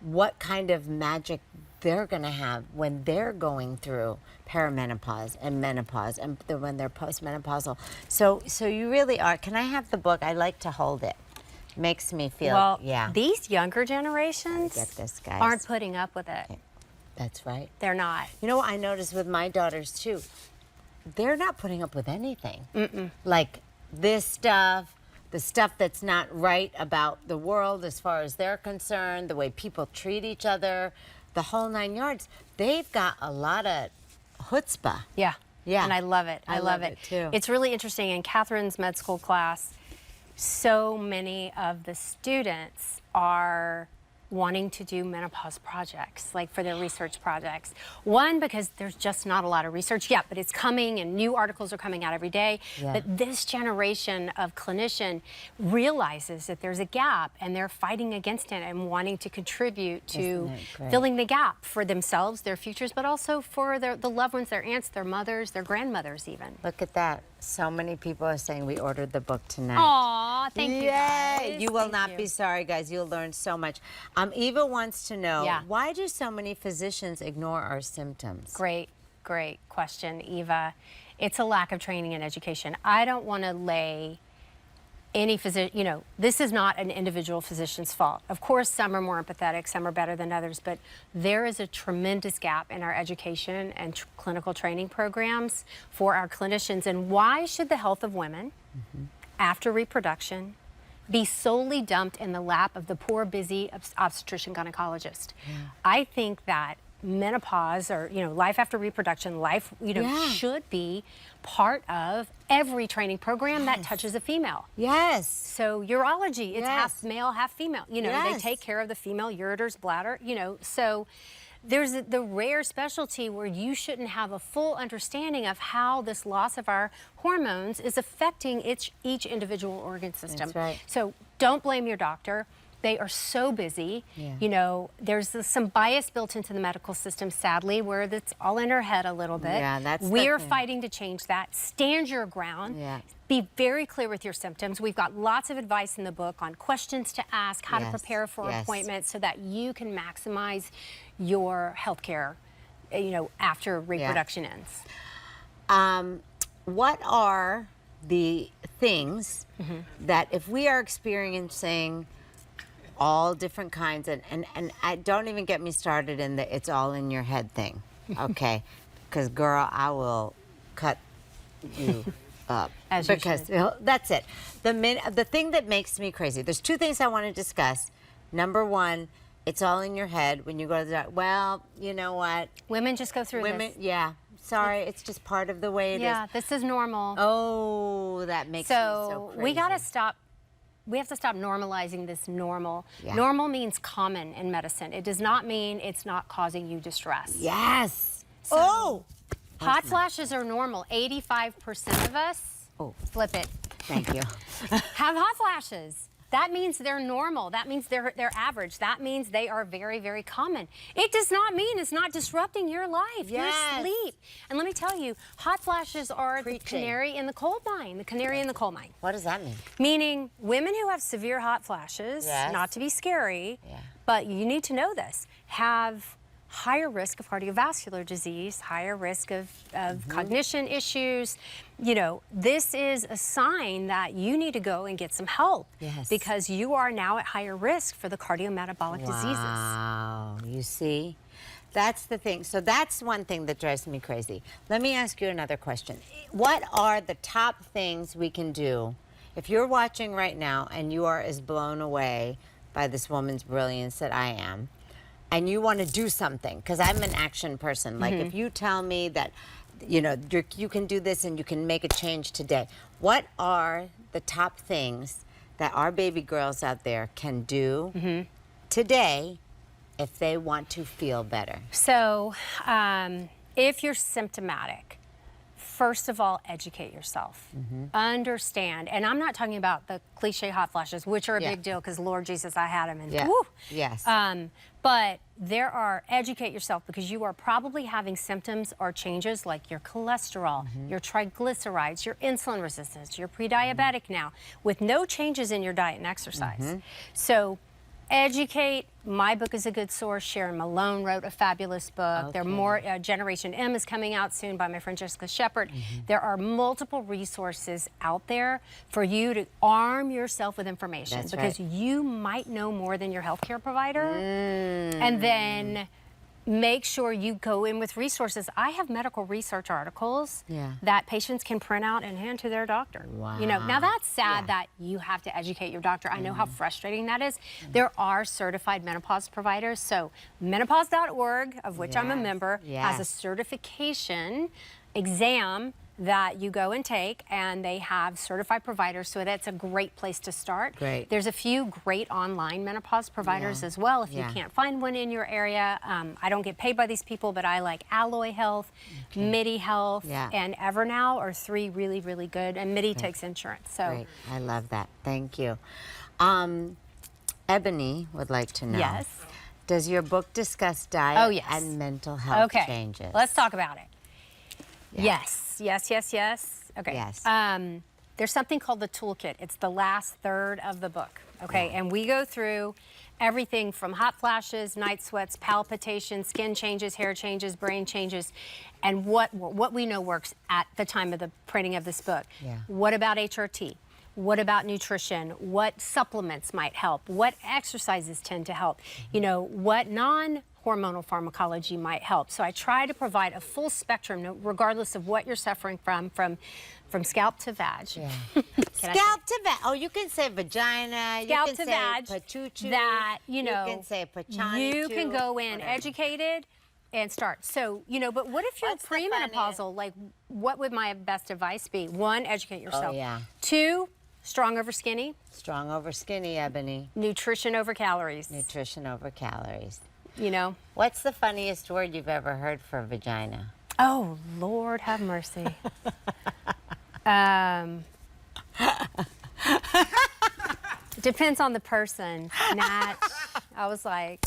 Speaker 1: what kind of magic they're going to have when they're going through perimenopause and menopause and when they're postmenopausal. So you really are. Can I have the book? I like to hold it. Makes me feel,
Speaker 2: these younger generations
Speaker 1: get this, guys.
Speaker 2: aren't putting up with it.
Speaker 1: Okay. That's right.
Speaker 2: They're not.
Speaker 1: You know what I noticed with my daughters too? They're not putting up with anything. Like this stuff, the stuff that's not right about the world as far as they're concerned, the way people treat each other, the whole 9 yards. They've got a lot of chutzpah.
Speaker 2: Yeah.
Speaker 1: Yeah.
Speaker 2: And I love it. I love it
Speaker 1: too.
Speaker 2: It's really interesting. In Catherine's med school class, so many of the students are wanting to do menopause projects, like for their research projects. One, because there's just not a lot of research yet, but it's coming and new articles are coming out every day.
Speaker 1: Yeah.
Speaker 2: But this generation of clinician realizes that there's a gap and they're fighting against it and wanting to contribute to filling the gap for themselves, their futures, but also for the loved ones, their aunts, their mothers, their grandmothers even.
Speaker 1: Look at that. So many people are saying we ordered the book tonight.
Speaker 2: Aw, thank you guys.
Speaker 1: You will
Speaker 2: Thank
Speaker 1: not
Speaker 2: you.
Speaker 1: be sorry, guys. You'll learn so much. Eva wants to know, why do so many physicians ignore our symptoms?
Speaker 2: Great question, Eva. It's a lack of training and education. I don't want to lay any physician, you know, this is not an individual physician's fault. Of course, some are more empathetic, some are better than others, but there is a tremendous gap in our education and clinical training programs for our clinicians. And why should the health of women after reproduction be solely dumped in the lap of the poor, busy obstetrician gynecologist? I think that menopause, or life after reproduction, should be part of every training program that touches a female.
Speaker 1: Yes.
Speaker 2: So urology, it's half male, half female. They take care of the female ureters, bladder. So there's the rare specialty where you shouldn't have a full understanding of how this loss of our hormones is affecting each individual organ system.
Speaker 1: That's right.
Speaker 2: So don't blame your doctor. They are so busy.
Speaker 1: Yeah.
Speaker 2: You know, there's some bias built into the medical system, sadly, where it's all in our head a little bit.
Speaker 1: Yeah, that's
Speaker 2: We're
Speaker 1: the thing.
Speaker 2: fighting to change that. Stand your ground.
Speaker 1: Yeah.
Speaker 2: Be very clear with your symptoms. We've got lots of advice in the book on questions to ask, how to prepare for appointments so that you can maximize your health care, you know, after reproduction ends.
Speaker 1: What are the things that if we are experiencing all different kinds, and I don't even get me started in the it's all in your head thing, okay? Because girl, I will cut you up.
Speaker 2: As you
Speaker 1: because
Speaker 2: should.
Speaker 1: that's it. The thing that makes me crazy, there's two things I want to discuss. Number one, it's all in your head when you go to the doctor. Well, you know what?
Speaker 2: Women just go through
Speaker 1: Women,
Speaker 2: this.
Speaker 1: yeah. Sorry, it's just part of the way it is.
Speaker 2: Yeah, this is normal.
Speaker 1: Oh, that makes me so crazy.
Speaker 2: we gotta stop. We have to stop normalizing this normal.
Speaker 1: Yeah.
Speaker 2: Normal means common in medicine. It does not mean it's not causing you distress.
Speaker 1: Yes.
Speaker 2: So, hot flashes are normal. 85% of us, flip it,
Speaker 1: Thank you.
Speaker 2: have hot flashes. That means they're normal. That means they're average. That means they are very, very common. It does not mean it's not disrupting your life,
Speaker 1: Yes.
Speaker 2: your sleep. And let me tell you, hot flashes are the
Speaker 1: Preaching.
Speaker 2: canary in the coal mine, the canary in the coal mine.
Speaker 1: What does that mean?
Speaker 2: Meaning women who have severe hot flashes,
Speaker 1: Yes.
Speaker 2: not to be scary,
Speaker 1: Yeah.
Speaker 2: but you need to know this, have higher risk of cardiovascular disease, higher risk of cognition issues. You know, this is a sign that you need to go and get some help.
Speaker 1: Yes.
Speaker 2: Because you are now at higher risk for the cardiometabolic diseases.
Speaker 1: Wow, you see? That's the thing. So that's one thing that drives me crazy. Let me ask you another question. What are the top things we can do if you're watching right now and you are as blown away by this woman's brilliance that I am, and you want to do something, because I'm an action person. Like if you tell me that, you know, you can do this and you can make a change today, what are the top things that our baby girls out there can do today if they want to feel better?
Speaker 2: So, if you're symptomatic, first of all, educate yourself. Understand, and I'm not talking about the cliche hot flashes, which are a big deal because Lord Jesus, I had them, and woo.
Speaker 1: Yes.
Speaker 2: But educate yourself because you are probably having symptoms or changes like your cholesterol, your triglycerides, your insulin resistance, you're pre-diabetic now, with no changes in your diet and exercise. So educate. My book is a good source. Sharon Malone wrote a fabulous book. There are more. Generation M is coming out soon by my friend Jessica Shepard. There are multiple resources out there for you to arm yourself with information.
Speaker 1: That's
Speaker 2: because
Speaker 1: right.
Speaker 2: you might know more than your healthcare provider. And then make sure you go in with resources. I have medical research articles that patients can print out and hand to their doctor.
Speaker 1: Wow.
Speaker 2: You know, now that's sad that you have to educate your doctor. I know how frustrating that is. There are certified menopause providers. So menopause.org, of which I'm a member, has a certification exam that you go and take, and they have certified providers, so that's a great place to start.
Speaker 1: Great.
Speaker 2: There's a few great online menopause providers as well if you can't find one in your area. I don't get paid by these people, but I like Alloy Health, MIDI Health, and Evernow are three really, really good, and MIDI takes insurance. So
Speaker 1: Great. I love that. Thank you. Ebony would like to know.
Speaker 2: Yes.
Speaker 1: Does your book discuss diet
Speaker 2: yes.
Speaker 1: and mental health
Speaker 2: Okay,
Speaker 1: changes?
Speaker 2: let's talk about it. Yes. Okay.
Speaker 1: Yes.
Speaker 2: There's something called the toolkit. It's the last third of the book. Okay, and we go through everything from hot flashes, night sweats, palpitations, skin changes, hair changes, brain changes, and what we know works at the time of the printing of this book.
Speaker 1: Yeah.
Speaker 2: What about HRT? What about nutrition? What supplements might help? What exercises tend to help? You know, what non-hormonal pharmacology might help? So I try to provide a full spectrum, regardless of what you're suffering from scalp to vag.
Speaker 1: Yeah. Scalp to vag. Oh, you can say vagina.
Speaker 2: Scalp
Speaker 1: you can
Speaker 2: to
Speaker 1: say
Speaker 2: vag.
Speaker 1: pachuchu.
Speaker 2: That, you know,
Speaker 1: You can say pachani.
Speaker 2: you can go in educated and start. So, you know, but what if you're
Speaker 1: What's the funniest?
Speaker 2: premenopausal? Like, what would my best advice be? One, educate yourself.
Speaker 1: Oh, yeah.
Speaker 2: Two, strong over skinny.
Speaker 1: Strong over skinny, Ebony.
Speaker 2: Nutrition over calories.
Speaker 1: Nutrition over calories.
Speaker 2: you know.
Speaker 1: What's the funniest word you've ever heard for vagina?
Speaker 2: Oh, Lord have mercy. Depends on the person. Natch. I was like,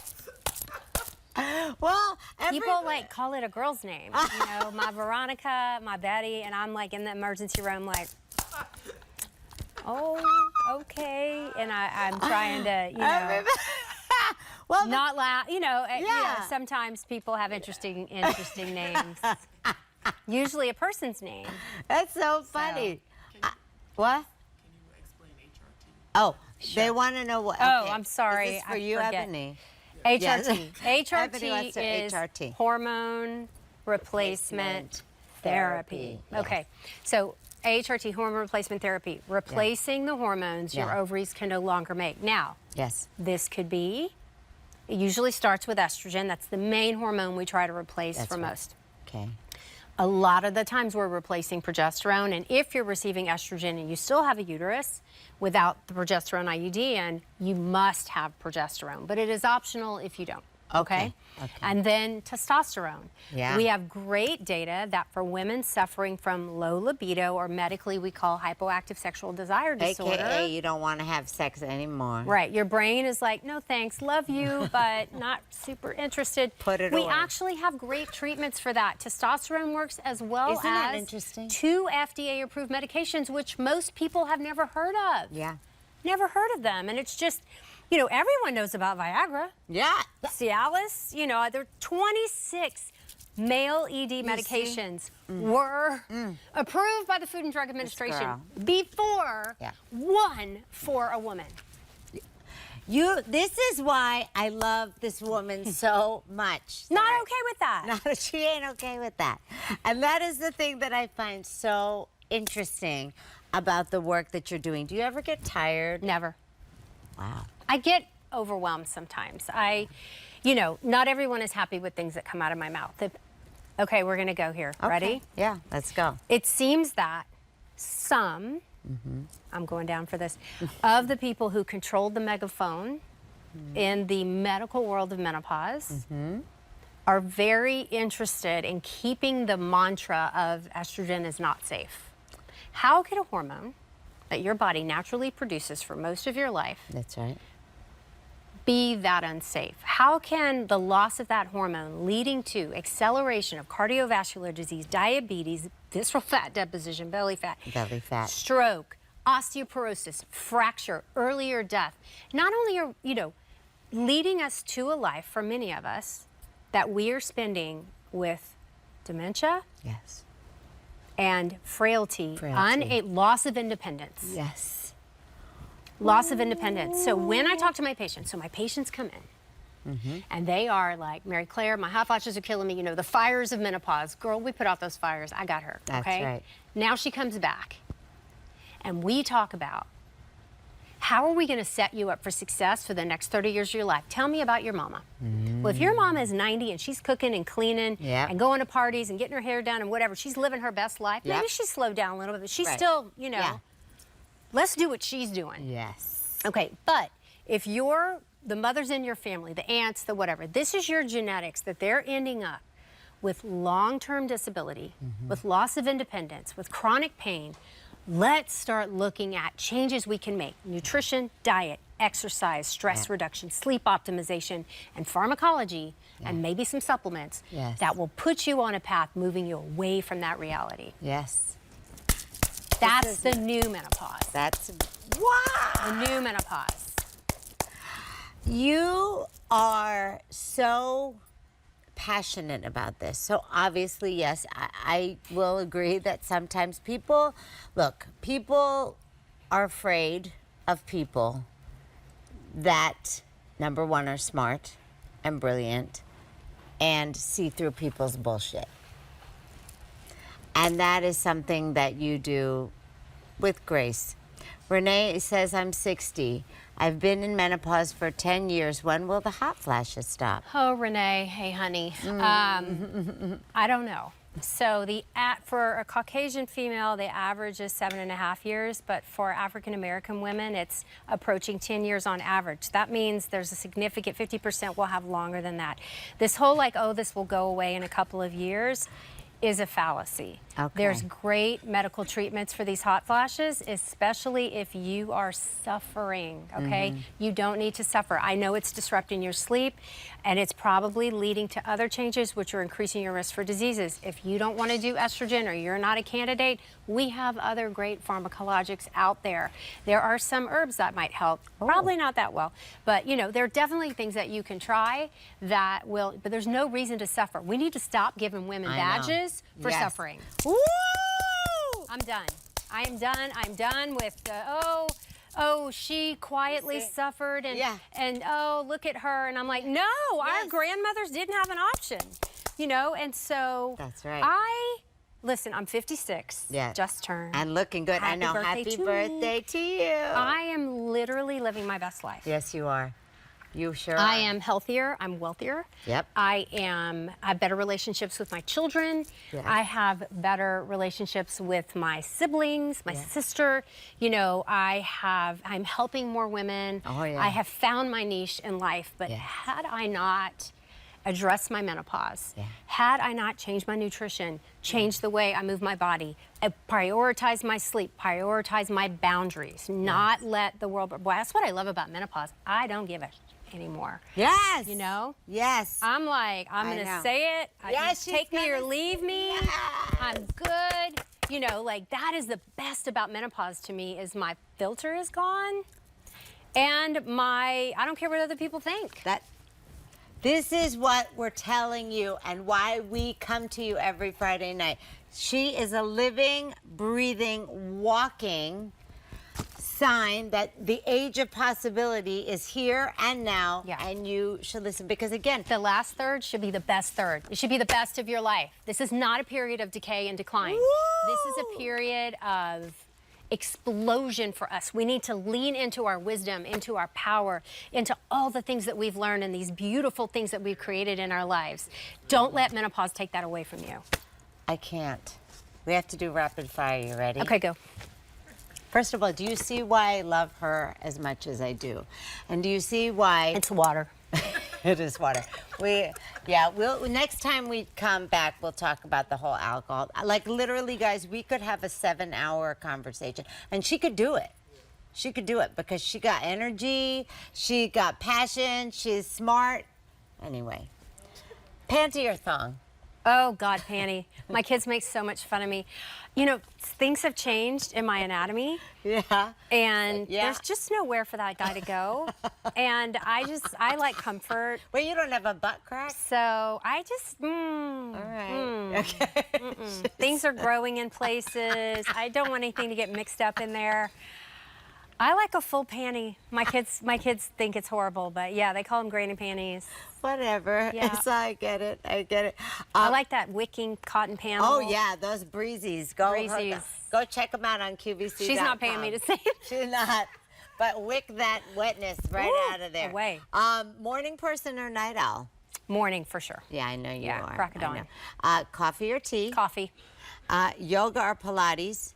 Speaker 1: Well,
Speaker 2: people like call it a girl's name. You know, my Veronica, my Betty, and I'm like in the emergency room like, oh, okay. And I'm trying to, you know,
Speaker 1: well,
Speaker 2: not laugh. You know,
Speaker 1: Yeah.
Speaker 2: sometimes people have interesting names. Usually a person's name.
Speaker 1: that's so funny. What?
Speaker 3: Can you explain HRT?
Speaker 1: Oh, they want to know what.
Speaker 2: Oh,
Speaker 1: okay.
Speaker 2: I'm sorry,
Speaker 1: Is this for
Speaker 2: I
Speaker 1: you,
Speaker 2: forget.
Speaker 1: Ebony?
Speaker 2: HRT.
Speaker 1: Yes. Ebony wants
Speaker 2: HRT
Speaker 1: to
Speaker 2: is
Speaker 1: HRT.
Speaker 2: hormone replacement therapy.
Speaker 1: Yeah.
Speaker 2: Okay, so HRT, hormone replacement therapy, replacing the hormones your
Speaker 1: Yeah.
Speaker 2: ovaries can no longer make. Now,
Speaker 1: Yes.
Speaker 2: this could be, it usually starts with estrogen. That's the main hormone we try to replace
Speaker 1: That's
Speaker 2: for
Speaker 1: right.
Speaker 2: most.
Speaker 1: Okay.
Speaker 2: A lot of the times we're replacing progesterone, and if you're receiving estrogen and you still have a uterus without the progesterone IUD in, you must have progesterone, but it is optional if you don't. Okay. And then testosterone.
Speaker 1: Yeah.
Speaker 2: We have great data that for women suffering from low libido, or medically we call hypoactive sexual desire disorder.
Speaker 1: AKA, you don't want to have sex anymore.
Speaker 2: Right, your brain is like, no thanks, love you, but not super interested.
Speaker 1: Put it
Speaker 2: We
Speaker 1: away.
Speaker 2: actually have great treatments for that. Testosterone works as well
Speaker 1: Isn't that
Speaker 2: as
Speaker 1: interesting?
Speaker 2: 2 FDA-approved medications, which most people have never heard of.
Speaker 1: Yeah.
Speaker 2: Never heard of them, and it's just, you know, everyone knows about Viagra.
Speaker 1: Yeah.
Speaker 2: Cialis, you know, there are 26 male ED medications were approved by the Food and Drug Administration
Speaker 1: girl.
Speaker 2: before
Speaker 1: Yeah.
Speaker 2: one for a woman.
Speaker 1: This is why I love this woman so much.
Speaker 2: Not
Speaker 1: Sorry.
Speaker 2: okay with that.
Speaker 1: No, she ain't okay with that. And that is the thing that I find so interesting about the work that you're doing. Do you ever get tired?
Speaker 2: Never.
Speaker 1: Wow.
Speaker 2: I get overwhelmed sometimes. You know, not everyone is happy with things that come out of my mouth. Okay, we're going to go here.
Speaker 1: Okay.
Speaker 2: Ready?
Speaker 1: Yeah, let's go.
Speaker 2: It seems that some, I'm going down for this, of the people who controlled the megaphone in the medical world of menopause are very interested in keeping the mantra of estrogen is not safe. How could a hormone that your body naturally produces for most of your life
Speaker 1: That's right.
Speaker 2: be that unsafe? How can the loss of that hormone leading to acceleration of cardiovascular disease, diabetes, visceral fat deposition, belly fat, stroke, osteoporosis, fracture, earlier death, not only are, you know, leading us to a life for many of us that we are spending with dementia
Speaker 1: Yes.
Speaker 2: and frailty. Loss of independence.
Speaker 1: Yes.
Speaker 2: Loss of independence. So when I talk to my patients, so my patients come in and they are like, Mary Claire, my hot flashes are killing me. You know, the fires of menopause. Girl, we put out those fires. I got her.
Speaker 1: That's
Speaker 2: okay?
Speaker 1: right.
Speaker 2: Now she comes back and we talk about how are we going to set you up for success for the next 30 years of your life? Tell me about your mama. Well, if your mama is 90 and she's cooking and cleaning and going to parties and getting her hair done and whatever, she's living her best life. Maybe she's slowed down a little bit, but she's still, you know, let's do what she's doing.
Speaker 1: Yes.
Speaker 2: Okay, but if you're the mothers in your family, the aunts, the whatever, this is your genetics that they're ending up with long-term disability, with loss of independence, with chronic pain. Let's start looking at changes we can make. Nutrition, diet, exercise, stress reduction, sleep optimization, and pharmacology, and maybe some supplements that will put you on a path moving you away from that reality.
Speaker 1: Yes.
Speaker 2: That's the new menopause.
Speaker 1: That's, wow.
Speaker 2: The new menopause.
Speaker 1: You are so passionate about this. So obviously, yes, I will agree that sometimes people are afraid of people that, number one, are smart and brilliant and see through people's bullshit. And that is something that you do with grace. Renee says, I'm 60. I've been in menopause for 10 years. When will the hot flashes stop?
Speaker 2: Oh, Renee, hey, honey. I don't know. So for a Caucasian female, the average is 7.5 years, but for African American women, it's approaching 10 years on average. That means there's a significant 50% will have longer than that. This whole like, oh, this will go away in a couple of years is a fallacy.
Speaker 1: Okay.
Speaker 2: There's great medical treatments for these hot flashes, especially if you are suffering, okay? You don't need to suffer. I know it's disrupting your sleep, and it's probably leading to other changes which are increasing your risk for diseases. If you don't want to do estrogen or you're not a candidate, we have other great pharmacologics out there. There are some herbs that might help, probably not that well, but you know, there are definitely things that you can try that will, but there's no reason to suffer. We need to stop giving women badges for suffering.
Speaker 1: Woo!
Speaker 2: I'm done. I am done. I'm done with oh, she quietly suffered and oh, look at her. And I'm like, no, our grandmothers didn't have an option, you know? And so
Speaker 1: that's right.
Speaker 2: Listen, I'm 56, just turned.
Speaker 1: And looking good. I know. Happy birthday to you.
Speaker 2: I am literally living my best life.
Speaker 1: Yes, you are. You sure
Speaker 2: I
Speaker 1: are.
Speaker 2: am healthier. I'm wealthier.
Speaker 1: Yep.
Speaker 2: I have better relationships with my children.
Speaker 1: Yes.
Speaker 2: I have better relationships with my siblings, my sister. You know, I'm helping more women.
Speaker 1: Oh, yeah.
Speaker 2: I have found my niche in life. But had I not addressed my menopause, had I not changed my nutrition, changed the way I move my body, prioritize my sleep, prioritize my boundaries, not let the world, boy, that's what I love about menopause. I don't give a anymore.
Speaker 1: Yes.
Speaker 2: You know?
Speaker 1: Yes.
Speaker 2: I'm like, I'm going to say it.
Speaker 1: Yes,
Speaker 2: take me or leave me.
Speaker 1: Yes.
Speaker 2: I'm good. You know, like that is the best about menopause to me is my filter is gone. And I don't care what other people think.
Speaker 1: This is what we're telling you and why we come to you every Friday night. She is a living, breathing, walking sign that the age of possibility is here and now, and you should listen because, again,
Speaker 2: the last third should be the best third. It should be the best of your life. This is not a period of decay and decline.
Speaker 1: Woo!
Speaker 2: This is a period of explosion for us. We need to lean into our wisdom, into our power, into all the things that we've learned and these beautiful things that we've created in our lives. Don't let menopause take that away from you.
Speaker 1: I can't. We have to do rapid fire. You ready?
Speaker 2: Okay, go.
Speaker 1: First of all, do you see why I love her as much as I do? And do you see why?
Speaker 2: It's water.
Speaker 1: It is water. Next time we come back, we'll talk about the whole alcohol. Like literally, guys, we could have a 7-hour conversation, and she could do it. She could do it because she got energy, she got passion, she's smart. Anyway, panty or thong?
Speaker 2: Oh, God, panty. My kids make so much fun of me. You know, things have changed in my anatomy.
Speaker 1: Yeah.
Speaker 2: And there's just nowhere for that guy to go. And I like comfort.
Speaker 1: Wait, you don't have a butt crack?
Speaker 2: So I just,
Speaker 1: All right. Okay.
Speaker 2: Things are growing in places. I don't want anything to get mixed up in there. I like a full panty. My kids think it's horrible, but yeah, they call them granny panties.
Speaker 1: Whatever.
Speaker 2: Yeah.
Speaker 1: So I get it. I get it.
Speaker 2: I like that wicking cotton panel.
Speaker 1: Oh yeah, those breezies. Go check them out on QVC.
Speaker 2: She's not paying me to say it.
Speaker 1: She's not. But wick that wetness right out of there.
Speaker 2: Away.
Speaker 1: Morning person or night owl?
Speaker 2: Morning for sure.
Speaker 1: Yeah, I know you are.
Speaker 2: Crack of dawn.
Speaker 1: Coffee or tea?
Speaker 2: Coffee.
Speaker 1: Yoga or Pilates?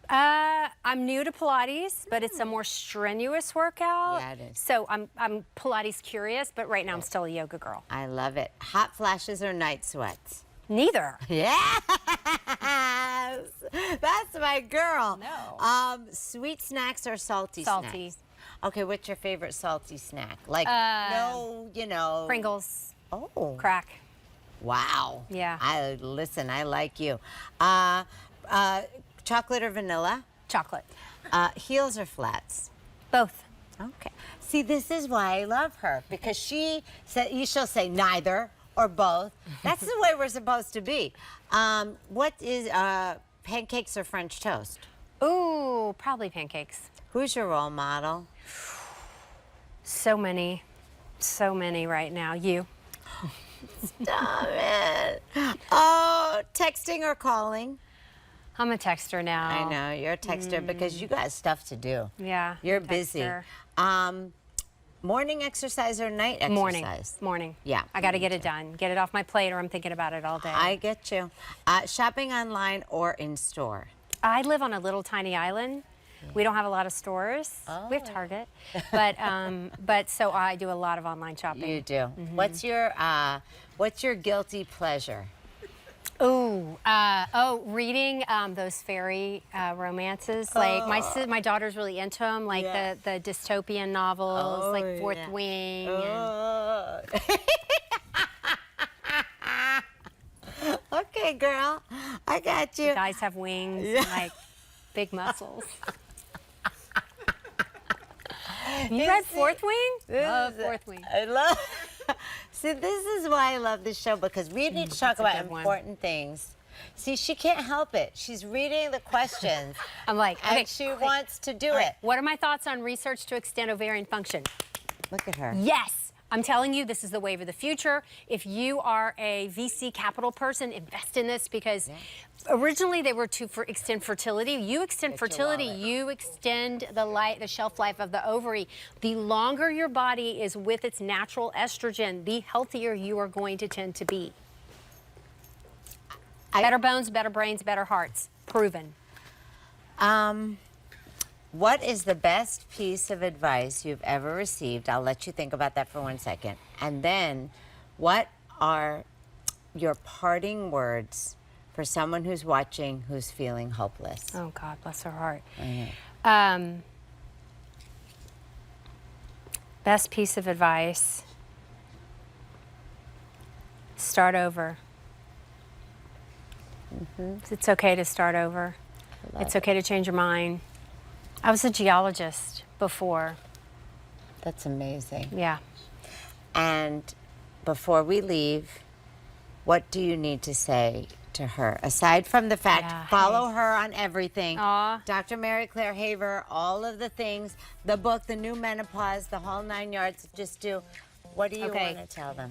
Speaker 2: I'm new to Pilates, but it's a more strenuous workout.
Speaker 1: Yeah, it is.
Speaker 2: So I'm Pilates curious, but right now I'm still a yoga girl.
Speaker 1: I love it. Hot flashes or night sweats?
Speaker 2: Neither.
Speaker 1: Yes! That's my girl.
Speaker 2: No.
Speaker 1: Sweet snacks or salty
Speaker 2: Salty.
Speaker 1: snacks? Okay, what's your favorite salty snack? Like,
Speaker 2: Pringles.
Speaker 1: Oh.
Speaker 2: Crack.
Speaker 1: Wow.
Speaker 2: Yeah.
Speaker 1: I like you. Chocolate or vanilla?
Speaker 2: Chocolate.
Speaker 1: Heels or flats?
Speaker 2: Both.
Speaker 1: Okay. See, this is why I love her, because she'll say neither or both. That's the way we're supposed to be. What is pancakes or French toast?
Speaker 2: Ooh, probably pancakes.
Speaker 1: Who's your role model?
Speaker 2: So many right now. You.
Speaker 1: Stop it. Oh, texting or calling?
Speaker 2: I'm a texter now.
Speaker 1: I know, you're a texter because you got stuff to do.
Speaker 2: Yeah.
Speaker 1: You're
Speaker 2: I'm a
Speaker 1: busy.
Speaker 2: texter.
Speaker 1: morning exercise or night exercise?
Speaker 2: Morning.
Speaker 1: Yeah.
Speaker 2: I got to get it done. Get it off my plate or I'm thinking about it all day.
Speaker 1: I get you. Shopping online or in store?
Speaker 2: I live on a little tiny island. We don't have a lot of stores. We have Target, but so I do a lot of online shopping.
Speaker 1: You do. What's your guilty pleasure?
Speaker 2: Reading those fairy romances. Like my daughter's really into them, like the dystopian novels, like Fourth Wing.
Speaker 1: Okay, girl, I got you.
Speaker 2: Guys have wings, and, like big muscles. You read Fourth Wing? Love Fourth Wing.
Speaker 1: I love. See, this is why I love this show, because we need to talk about important things. See, she can't help it. She's reading the questions.
Speaker 2: I'm like, okay,
Speaker 1: and she wants to do it.
Speaker 2: What are my thoughts on research to extend ovarian function?
Speaker 1: Look at her.
Speaker 2: Yes. I'm telling you, this is the wave of the future. If you are a VC capital person, invest in this, because originally they were to extend fertility. You extend fertility, you extend the shelf life of the ovary. The longer your body is with its natural estrogen, the healthier you are going to tend to be. Better bones, better brains, better hearts. Proven.
Speaker 1: What is the best piece of advice you've ever received? I'll let you think about that for 1 second. And then, what are your parting words for someone who's watching who's feeling hopeless?
Speaker 2: Oh, God, bless her heart. Best piece of advice, start over. It's okay to start over. It's okay to change your mind. I was a geologist before.
Speaker 1: That's amazing.
Speaker 2: Yeah.
Speaker 1: And before we leave, what do you need to say to her? Aside from the fact, follow her on everything. Dr. Mary Claire Haver, all of the things, the book, the new menopause, the whole 9 yards. Just do, what do you want to tell them?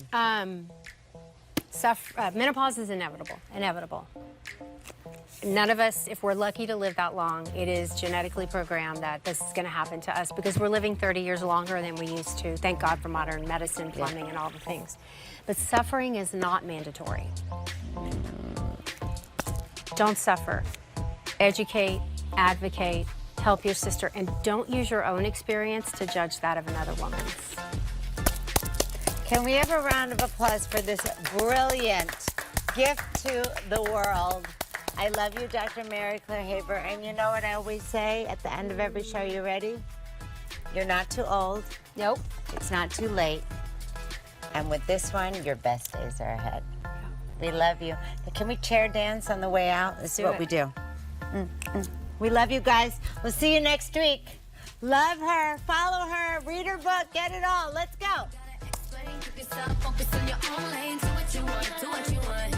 Speaker 2: Menopause is inevitable. None of us, if we're lucky to live that long, it is genetically programmed that this is going to happen to us, because we're living 30 years longer than we used to. Thank God for modern medicine, plumbing, and all the things. But suffering is not mandatory. Don't suffer. Educate, advocate, help your sister, and don't use your own experience to judge that of another woman's.
Speaker 1: Can we have a round of applause for this brilliant gift to the world? I love you, Dr. Mary Claire Haver. And you know what I always say at the end of every show? You ready? You're not too old.
Speaker 2: Nope.
Speaker 1: It's not too late. And with this one, your best days are ahead. We love you. Can we chair dance on the way out? This is what we do. We love you guys. We'll see you next week. Love her. Follow her. Read her book. Get it all. Let's go.
Speaker 4: Focus on your own lane. Do what you want. Do what you want.